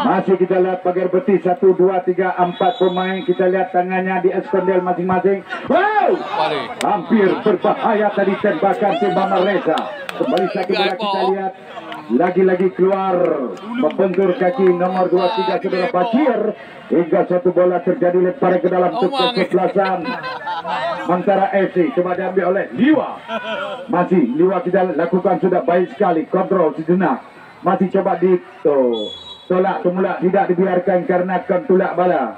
Masih kita lihat pagar beti 1, 2, 3, 4 pemain. Kita lihat tangannya di eskondel masing-masing. Wow, hampir berbahaya tadi tembakan tim Mama Reza. Kembali satu bola kita lihat lagi-lagi keluar membentur kaki nomor 23 saudara Bacir hingga satu bola terjadi lempar ke dalam untuk kesebelasan Mentara FC. Coba diambil oleh Liwa. Masih Liwa kita lakukan sudah baik sekali, kontrol sejenak. Masih coba ditolak semula, tidak dibiarkan karena akan tulak bala.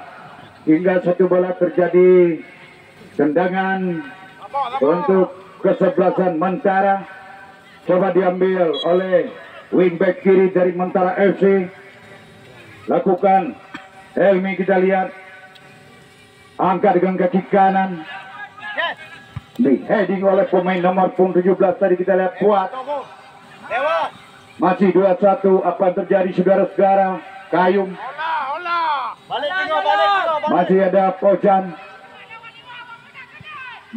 Hingga satu bola terjadi tendangan untuk kesebelasan Mentara. Coba diambil oleh wingback kiri dari Mentara FC. Lakukan Helmi kita lihat. Angkat dengan kaki kanan. Di heading oleh pemain nomor 17 tadi kita lihat kuat. Masih 2-1, apa yang terjadi saudara-saudara? Kayum. Masih ada Pojan.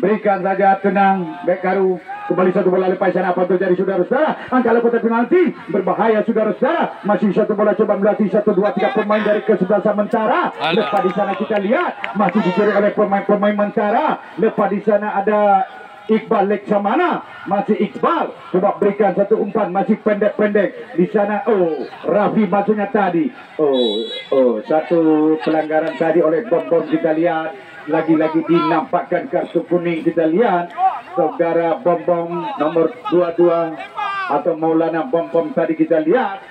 Berikan saja tenang, Bekaru. Kembali satu bola lepas sana, apa yang terjadi saudara-saudara? Angka lepas penalti, berbahaya saudara-saudara. Masih satu bola coba melatih 1, 2, 3 pemain dari kesebelasan Mentara. Lepas di sana kita lihat masih dicuri oleh pemain-pemain Mentara. Lepas di sana ada Iqbal Leksamana, masih Iqbal coba berikan satu umpan, masih pendek-pendek di sana. Oh, Rafi maksudnya tadi. Satu pelanggaran tadi oleh Bom kita lihat lagi-lagi dinampakkan kartu kuning. Kita lihat saudara Bom nomor 22 atau Maulana Bom tadi kita lihat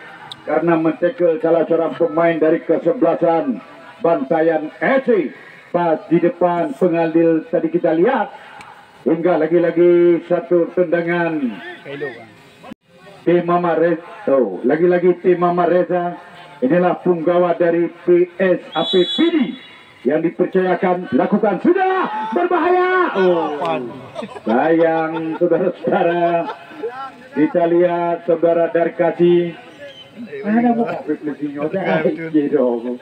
karena mencekel salah seorang pemain dari kesebelasan Bantayan FC pas di depan pengambil tadi kita lihat. Hingga lagi-lagi satu tendangan tim Mama Reza. Lagi-lagi tim Mama Reza. Inilah punggawa dari PSAPPD yang dipercayakan lakukan sudah berbahaya. Sayang saudara-saudara. Kita lihat saudara Darkasi. Mana mau pelisinya? Cari-cari dong.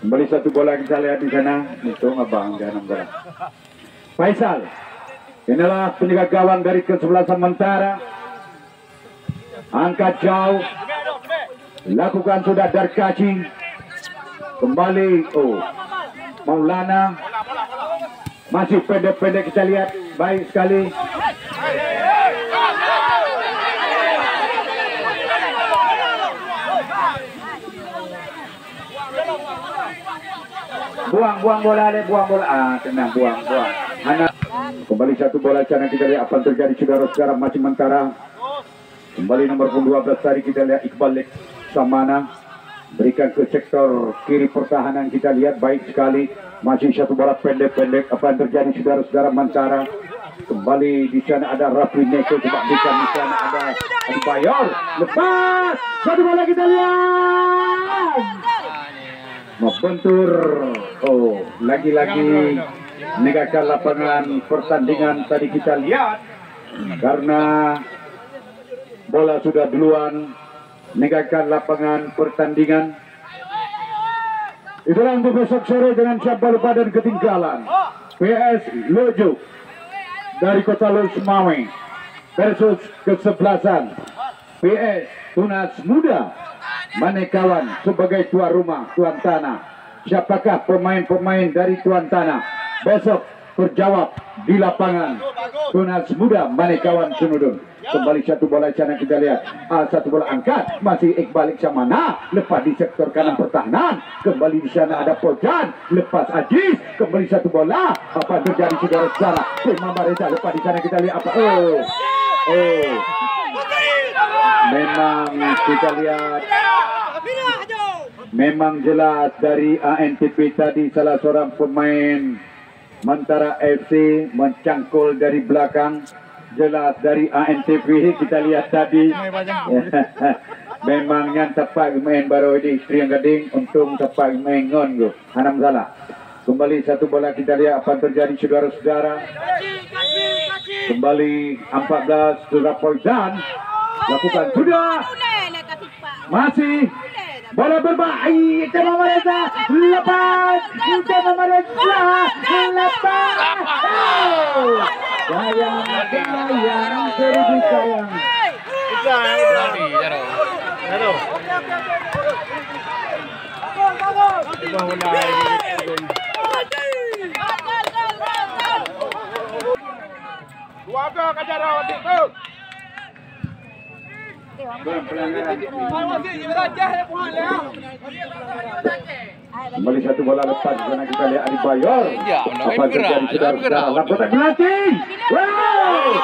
Kembali satu bola kita lihat di sana. Itu abang jangan bola. Faisal. Inilah penjaga gawang dari kesebelasan Mentara. Angkat jauh. Lakukan sudah Darkaci. Kembali. Maulana. Masih pendek-pendek kita lihat. Baik sekali. Buang bola. Tenang, buang. Kembali satu bola cara kita lihat apa yang terjadi saudara-saudara masih Mentara. Kembali nomor 12 tadi kita lihat Iqbal Samana. Berikan ke sektor kiri pertahanan kita lihat baik sekali. Masih satu bola pendek-pendek apa yang terjadi saudara-saudara Mentara. Kembali di sana ada Rafi Neko, coba berikan di sana ada Bayor. Lepas. Satu bola kita lihat. Membentur. Oh, lagi-lagi meninggalkan lapangan pertandingan tadi kita lihat karena bola sudah duluan meninggalkan lapangan pertandingan. Itulah untuk besok sore dengan siapa lupa dan ketinggalan. PS Lojo dari Kota Lusmawe versus kesebelasan PS Tunas Muda Manekawan sebagai tuan rumah, tuan tanah. Siapakah pemain-pemain dari tuan tanah besok berjawab di lapangan Tunas Muda Manekawan Senudun. Kembali satu bola sana kita lihat. Satu bola angkat masih Iqbal Iksamana, lepas di sektor kanan pertahanan. Kembali di sana ada Pojan, lepas Aziz. Kembali satu bola. Apa terjadi saudara-saudara? Mama Reza, lepas di sana kita lihat apa? Memang kita lihat. Memang jelas dari ANTP tadi salah seorang pemain Mantara FC mencangkul dari belakang. Jelas dari ANTP kita lihat tadi. Memang yang tepat main baru ini Triang Gading, untung tepat main ngon Hanam salah. Kembali satu bola kita lihat apa terjadi saudara-saudara. Kembali 14 sudah Poizan lakukan sudah. Masih bola berbahaya. Tema Reza lepas. Tema Reza lepas. Sayang, seribu sayang. Kembali satu bola lepas di sana kita lihat Adi Bayor. Apa terjadi saudara-saudara? Laporan pelatih. Wow!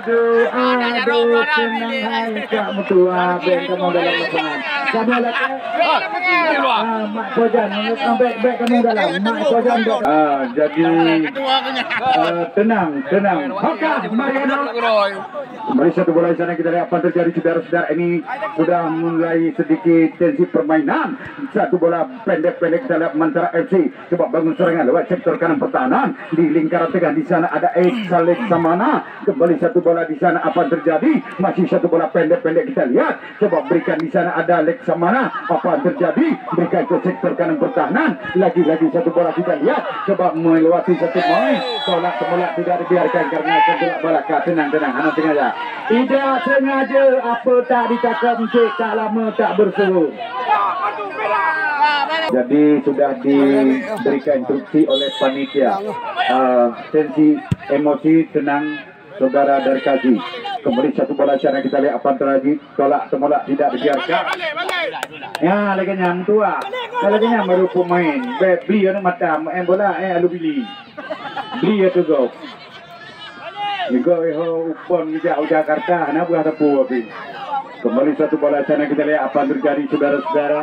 Aduh, senang hai Kak Mutua, bek kamu dalam lapangan. Kamu lakukan. Mak Pojan, bek kamu dalam. Mak Pojan. Jadi tenang. Hoka, Mariano. Kembali satu bola di sana kita lihat apa terjadi saudara-saudara. Ini sudah mulai sedikit tensi permainan. Satu bola pendek-pendek kita lihat Mantara FC coba bangun serangan lewat sektor kanan pertahanan di lingkaran tengah. Di sana ada Saleh Samana. Kembali satu bola di sana apa terjadi? Masih satu bola pendek-pendek kita lihat. Coba berikan di sana ada Lex Samana. Apa terjadi? Berikan ke sektor kanan pertahanan. Lagi-lagi satu bola kita lihat. Coba melewati satu main. Tolak semula tidak dibiarkan karena tergelak balaka. Tenang. Anak sengaja. Tidak sengaja apa tak dicakap Encik tak lama tak berseru. Jadi sudah diberikan instruksi oleh panitia. Tensi emosi tenang saudara dari Kaji. Kembali satu bola cara kita lihat apa terjadi. Tolak semula tidak dibiarkan. Ya lagi nyam tua. Lagi nyam baru pemain. Beli orang mata bola alu beli. Beli itu go. Juga upon jauh Jakarta, anak buah tepu api. Kembali satu bola sana kita lihat apa terjadi saudara-saudara.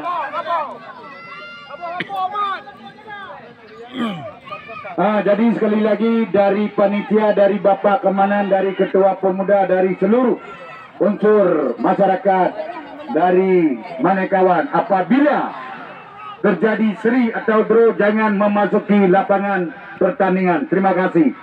Jadi sekali lagi dari panitia, dari Bapak Kemanan, dari Ketua Pemuda, dari seluruh unsur masyarakat dari Manekawan, apabila terjadi seri atau draw jangan memasuki lapangan pertandingan. Terima kasih.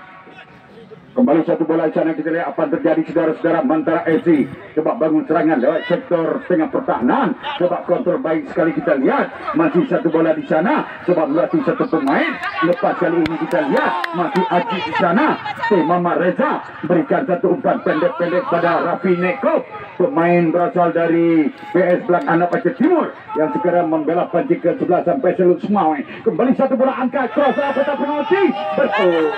Kembali satu bola sana kita lihat apa terjadi saudara-saudara. Mantara FC coba bangun serangan lewat sektor tengah pertahanan. Coba kontrol baik sekali kita lihat. Masih satu bola di sana. Coba melatih satu pemain. Lepas kali ini kita lihat masih Aji di sana. Mama Reza berikan satu umpan pendek-pendek pada Rafi Neko, pemain berasal dari PS Belak Anak Aceh Timur yang sekarang membela panci ke 11 sampai seluruh Semawe. Kembali satu bola angkat cross apa penalti. Betul.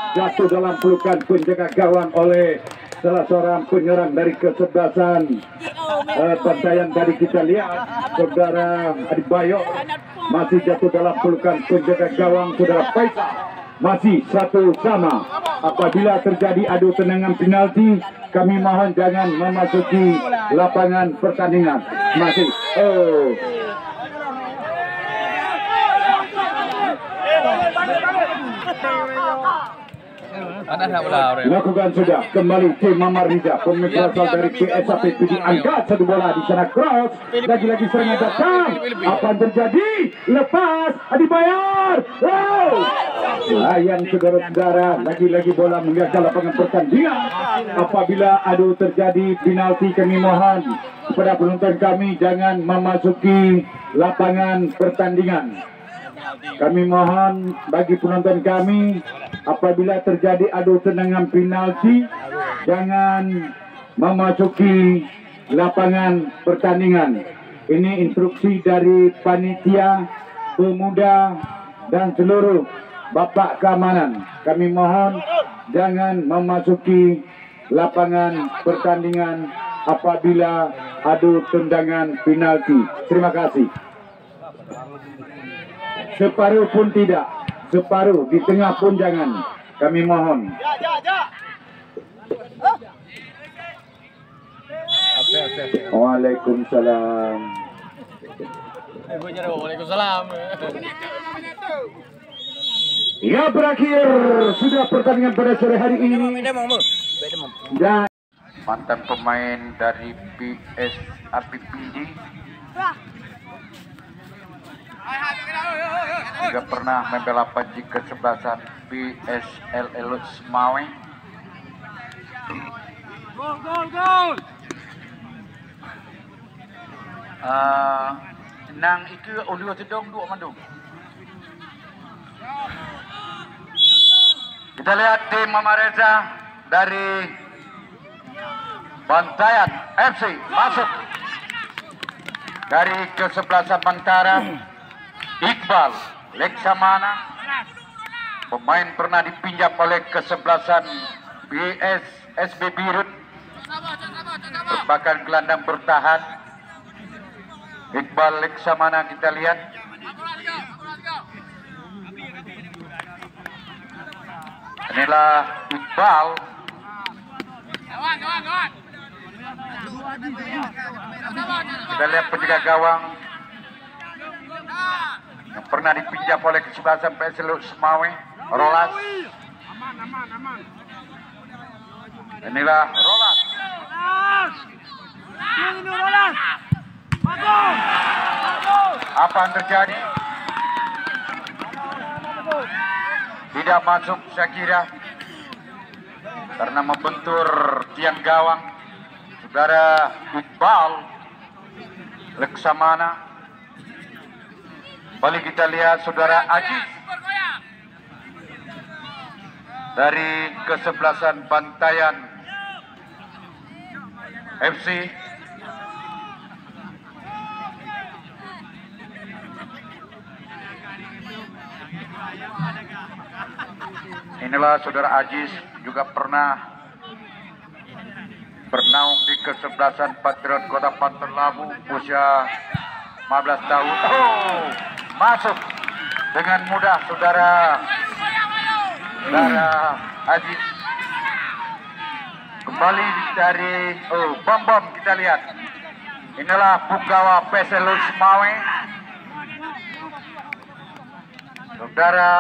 Jatuh dalam pelukan penjaga gawang oleh salah seorang penyerang dari kesebelasan Pantayan. Tadi kita lihat saudara Adibayo masih jatuh dalam pelukan penjaga gawang saudara Faisal. Masih satu sama. Apabila terjadi adu tendangan penalti, kami mohon jangan memasuki lapangan pertandingan. Masih Lakukan sudah kembali tim Mamar Riza, pemain berasal dari PSAP PD angkat satu bola di sana cross, lagi-lagi serangan datang. Apa yang terjadi? Lepas, dibayar. Wow, sayang saudara-saudara, lagi-lagi bola menggagal lapangan pertandingan. Apabila adu terjadi penalti, kami mohon kepada penonton kami jangan memasuki lapangan pertandingan. Kami mohon bagi penonton kami, apabila terjadi adu tendangan penalti, jangan memasuki lapangan pertandingan. Ini instruksi dari panitia, pemuda, dan seluruh bapak keamanan. Kami mohon jangan memasuki lapangan pertandingan apabila adu tendangan penalti. Terima kasih. Separuh pun tidak, separuh di tengah pun jangan. Kami mohon. Waalaikumsalam. Waalaikumsalam. Ya, berakhir sudah pertandingan pada sore hari ini. Dan mantan pemain dari PSAPPD juga pernah membela Panji kesebelasan PSLL Semawe. Gol. Nang itu ulio sedong dua mandung. Kita lihat tim Mama Reza dari Bantayan FC masuk dari kesebelasan Bantara. Iqbal Leksamana, pemain pernah dipinjam oleh kesebelasan SB Birut, merupakan gelandang bertahan. Iqbal Leksamana kita lihat. Inilah Iqbal. Kita lihat penjaga gawang yang pernah dipinjam oleh kesebelasan PSLU Semawe, Rolas. Inilah Rolas. Apa yang terjadi? Tidak masuk saya kira karena membentur tiang gawang saudara Iqbal Leksamana. Kembali kita lihat saudara Aziz dari kesebelasan Bantayan FC. Inilah saudara Aziz juga pernah bernaung di kesebelasan Patriot Kota Pantai Labu usia 15 tahun. Masuk dengan mudah saudara Aziz. Kembali dari bom kita lihat. Inilah punggawa PSLU Semawe. Saudara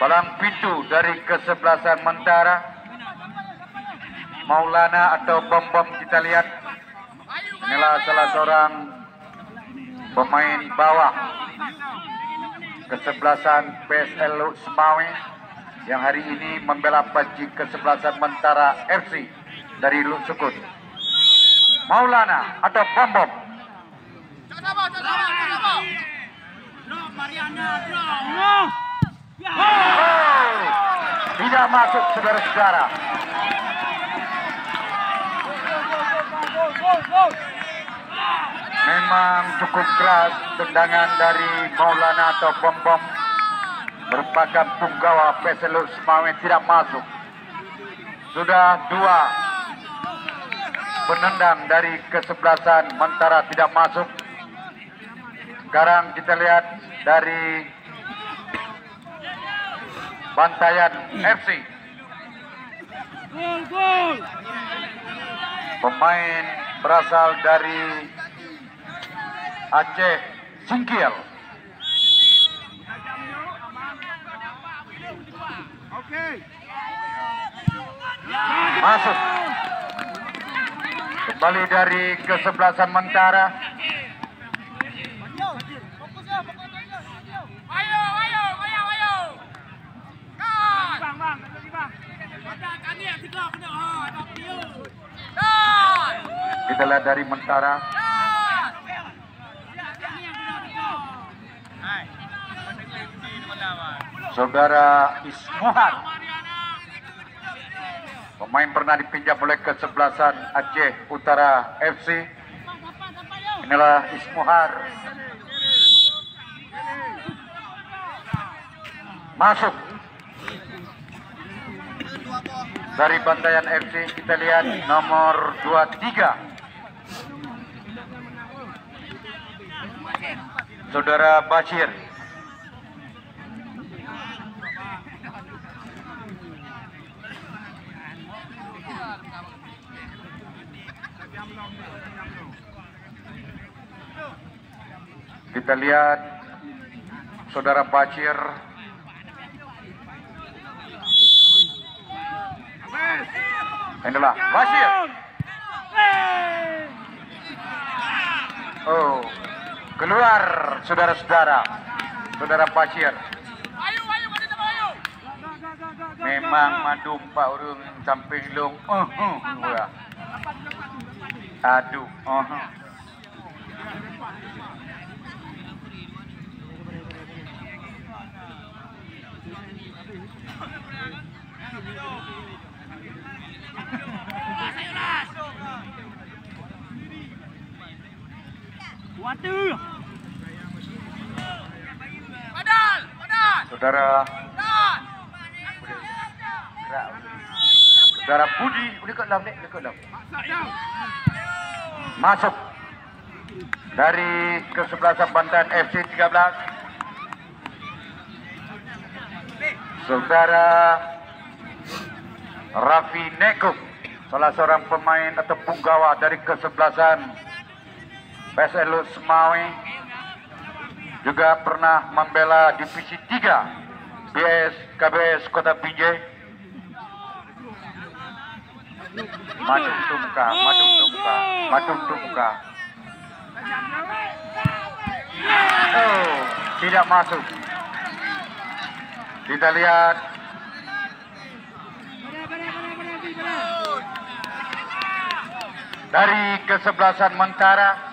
palang pintu dari kesebelasan Mentara. Maulana atau bom kita lihat. Inilah salah seorang pemain bawah kesebelasan PSLU Semawe yang hari ini membela Panji kesebelasan Mentara FC dari Lusukut. Maulana atau bom. Tidak masuk saudara-saudara. Memang cukup keras tendangan dari Maulana atau bom merupakan punggawa PSLU Semawe tidak masuk. Sudah 2 penendang dari kesebelasan Mentara tidak masuk. Sekarang kita lihat dari Bantayan FC. Pemain berasal dari Aceh Singkil. Masuk. Kembali dari kesebelasan Mentara. Kita lihat dari Mentara. Saudara Ismuhar, pemain pernah dipinjam oleh kesebelasan Aceh Utara FC. Inilah Ismuhar. Masuk dari Bantayan FC. Kita lihat nomor 23, Saudara Bashir. Kita lihat Saudara Bashir. Inilah Bashir. Oh, keluar saudara-saudara. Saudara Bashir. Memang madum Pak urung samping long. Aduh. Saudara Budi, udah ke dalam. Masuk dari kesebelasan Bantayan FC 13. Saudara Raffi Neko, salah seorang pemain atau punggawa dari kesebelasan PSLU Semawe, juga pernah membela divisi 3 KBS Kota Binjai. Madung Tumka. Oh, tidak masuk. Kita lihat dari kesebelasan Mentara.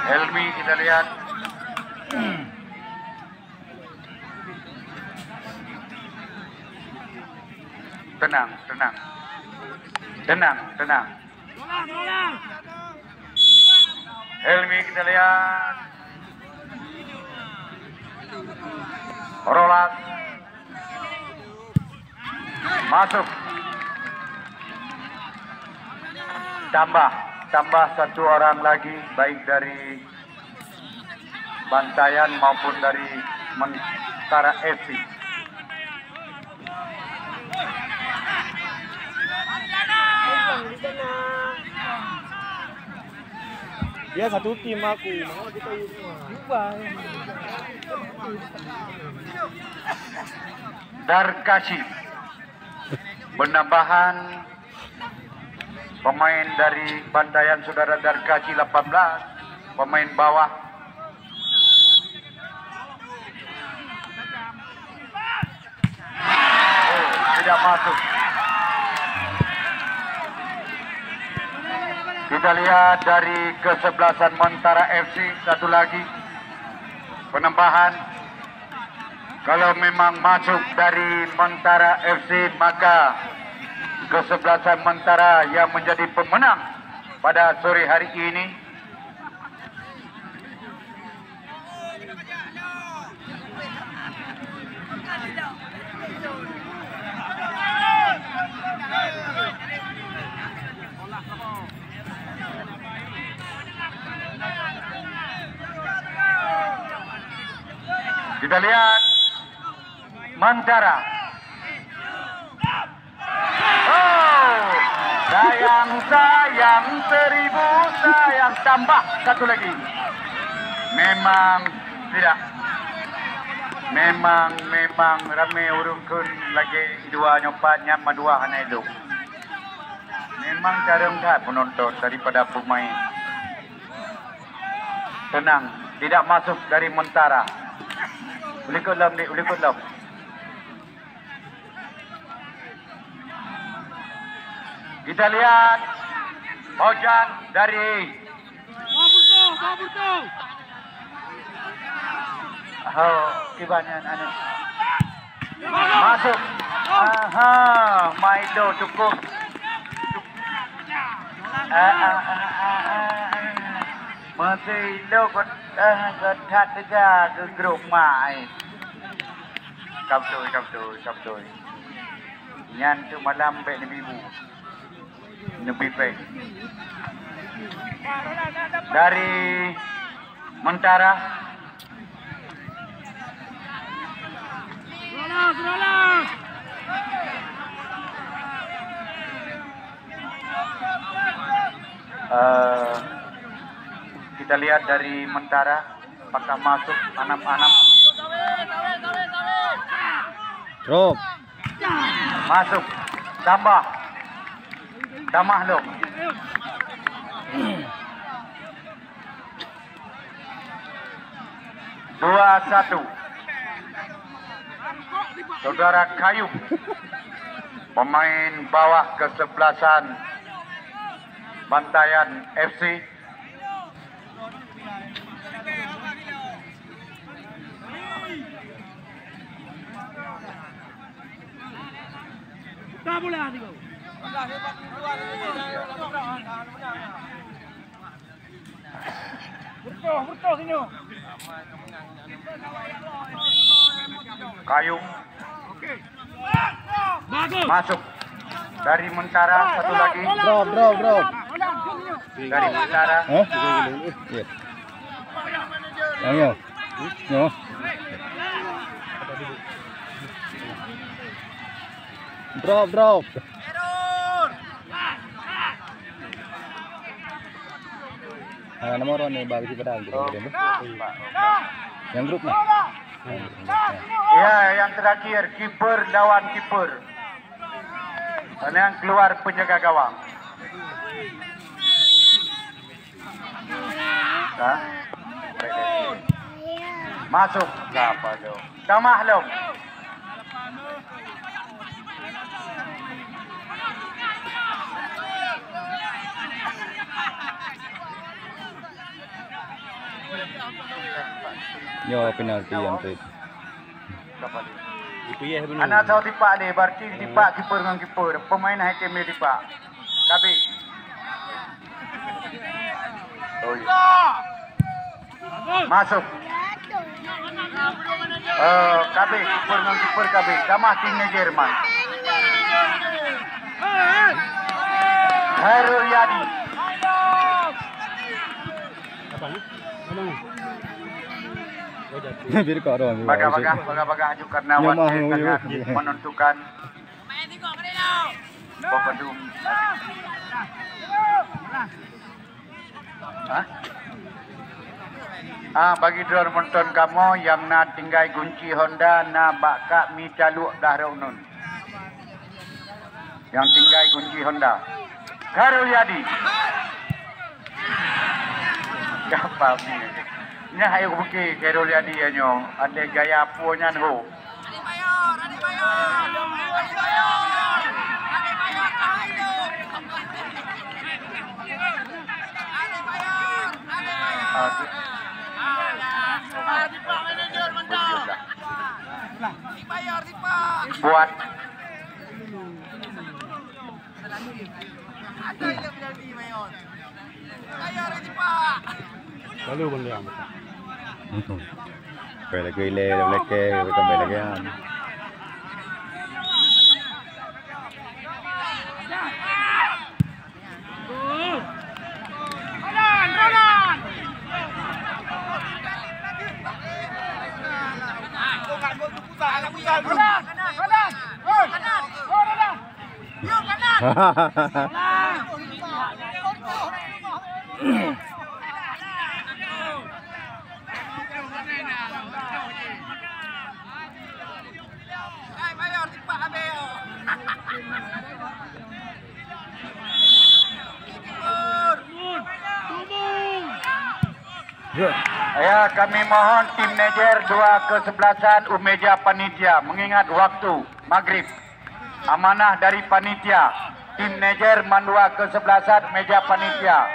Helmi, kita lihat. Tenang. Helmi, kita lihat. Rolas. Masuk. Tambah satu orang lagi, baik dari Bantayan maupun dari Mentara FC. Dia satu tim aku. Mau kita Darkashi penambahan pemain dari Bantayan, Saudara Darkashi 18, pemain bawah. Tidak masuk. Kita lihat dari kesebelasan Mentara FC, satu lagi penambahan. Kalau memang masuk dari Mentara FC, maka kesebelasan Mentara yang menjadi pemenang pada sore hari ini. Kita lihat Mentara Sayang, 1000 sayang, tambah satu lagi. Memang tidak. Memang ramai urung kun lagi dua nyopatnya madua hanya itu. Memang jarang dah penonton daripada pemain. Tenang, tidak masuk dari Mentara. Ulikut lom. Kita lihat hujan dari kibanyan masuk. Maido cukup. Masih lo kot hat saja ke grup mai. Cầm tôi. Nyan tu malam be ni bibu. Lebih baik dari Mentara. Kita lihat dari Mentara apakah masuk anam-anam. Drop. Masuk. Tambah lo. Dua satu. Saudara Kayu, pemain bawah kesebelasan Bantayan FC. Kayu masuk dari Mentara, satu lagi Drop. dari Mentara. Yo. Drop. Nomor ni bagi si pedang yang grup nih. Ya, yang terakhir kiper lawan kiper. Dan yang keluar penjaga gawang. Masuk. Siapa tu? Tamah Long. Yo penalti yang tu. Anak tahu tipak ni, berarti tipak kiper dengan kiper. Pemain hakim dia tipak. Kabi. Masuk. Kabi, kiper dengan kiper Kabi. Sama timnya Jerman. Hairul Yadi. Baga aju karena wasit sangat menentukan Bokadum. Bagi drone menonton kamu yang nak tinggal kunci Honda na bakak mi caluk dah raunun. Yang tinggal kunci Honda. Hairul Yadi. Siapa ni? Nya ayo buki Hairul Yadi anyo ada gaya punya ho. Buat Lalu benda yang Kaya gile, leke, kembali lagi kan. Hahaha. Ya, kami mohon tim manajer 2 kesebelasan meja panitia mengingat waktu maghrib. Amanah dari panitia. Tim manajer mandua kesebelasan meja panitia.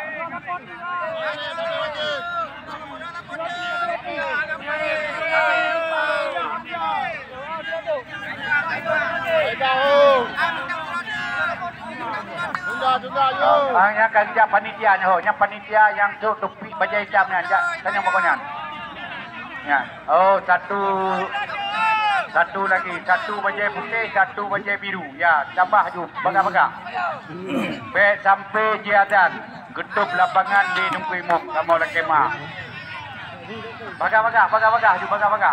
Yang kerja panitia yang panitia yang tu topi baju hitam ni ajak tanya pokoknya. Ya. Oh, satu lagi, satu baju putih, satu baju biru. Ya, tambah ju baga-baga. Baik sampai jiadan getup lapangan di Nungkui Mok kamu nak kemah. Baga-baga ju baga-baga.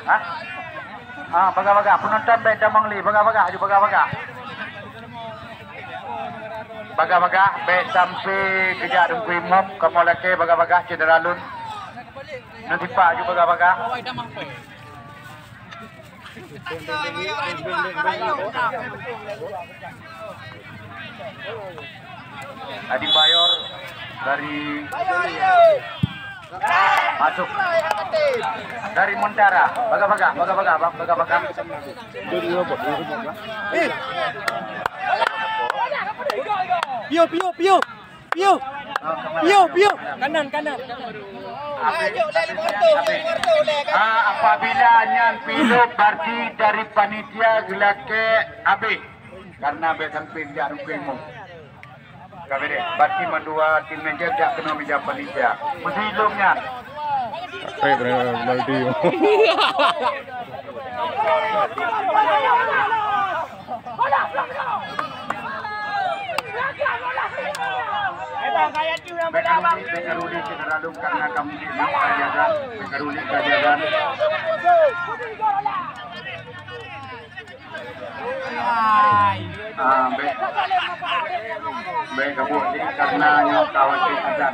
Ha? Ah, baga-baga penonton baik damang li baga-baga ju baga-baga. Baga-baga baik sampai kejak Nungkui Mok kamu laki baga-baga cederalun. Nanti pak ju baga-baga. Adi Bayor dari masuk dari Montara. Baga-baga. Pio. Kanan. Apabila nyan pilot berarti dari panitia gelake AB karena besang pindah rukemu. Kabere berarti mandua tim manajer jak kena meja panitia. Mesti hilungnya. Baldi. Bekaruli cederalum karena kamu kajagan. Bekaruli kajagan. Baik kamu karena kawan kita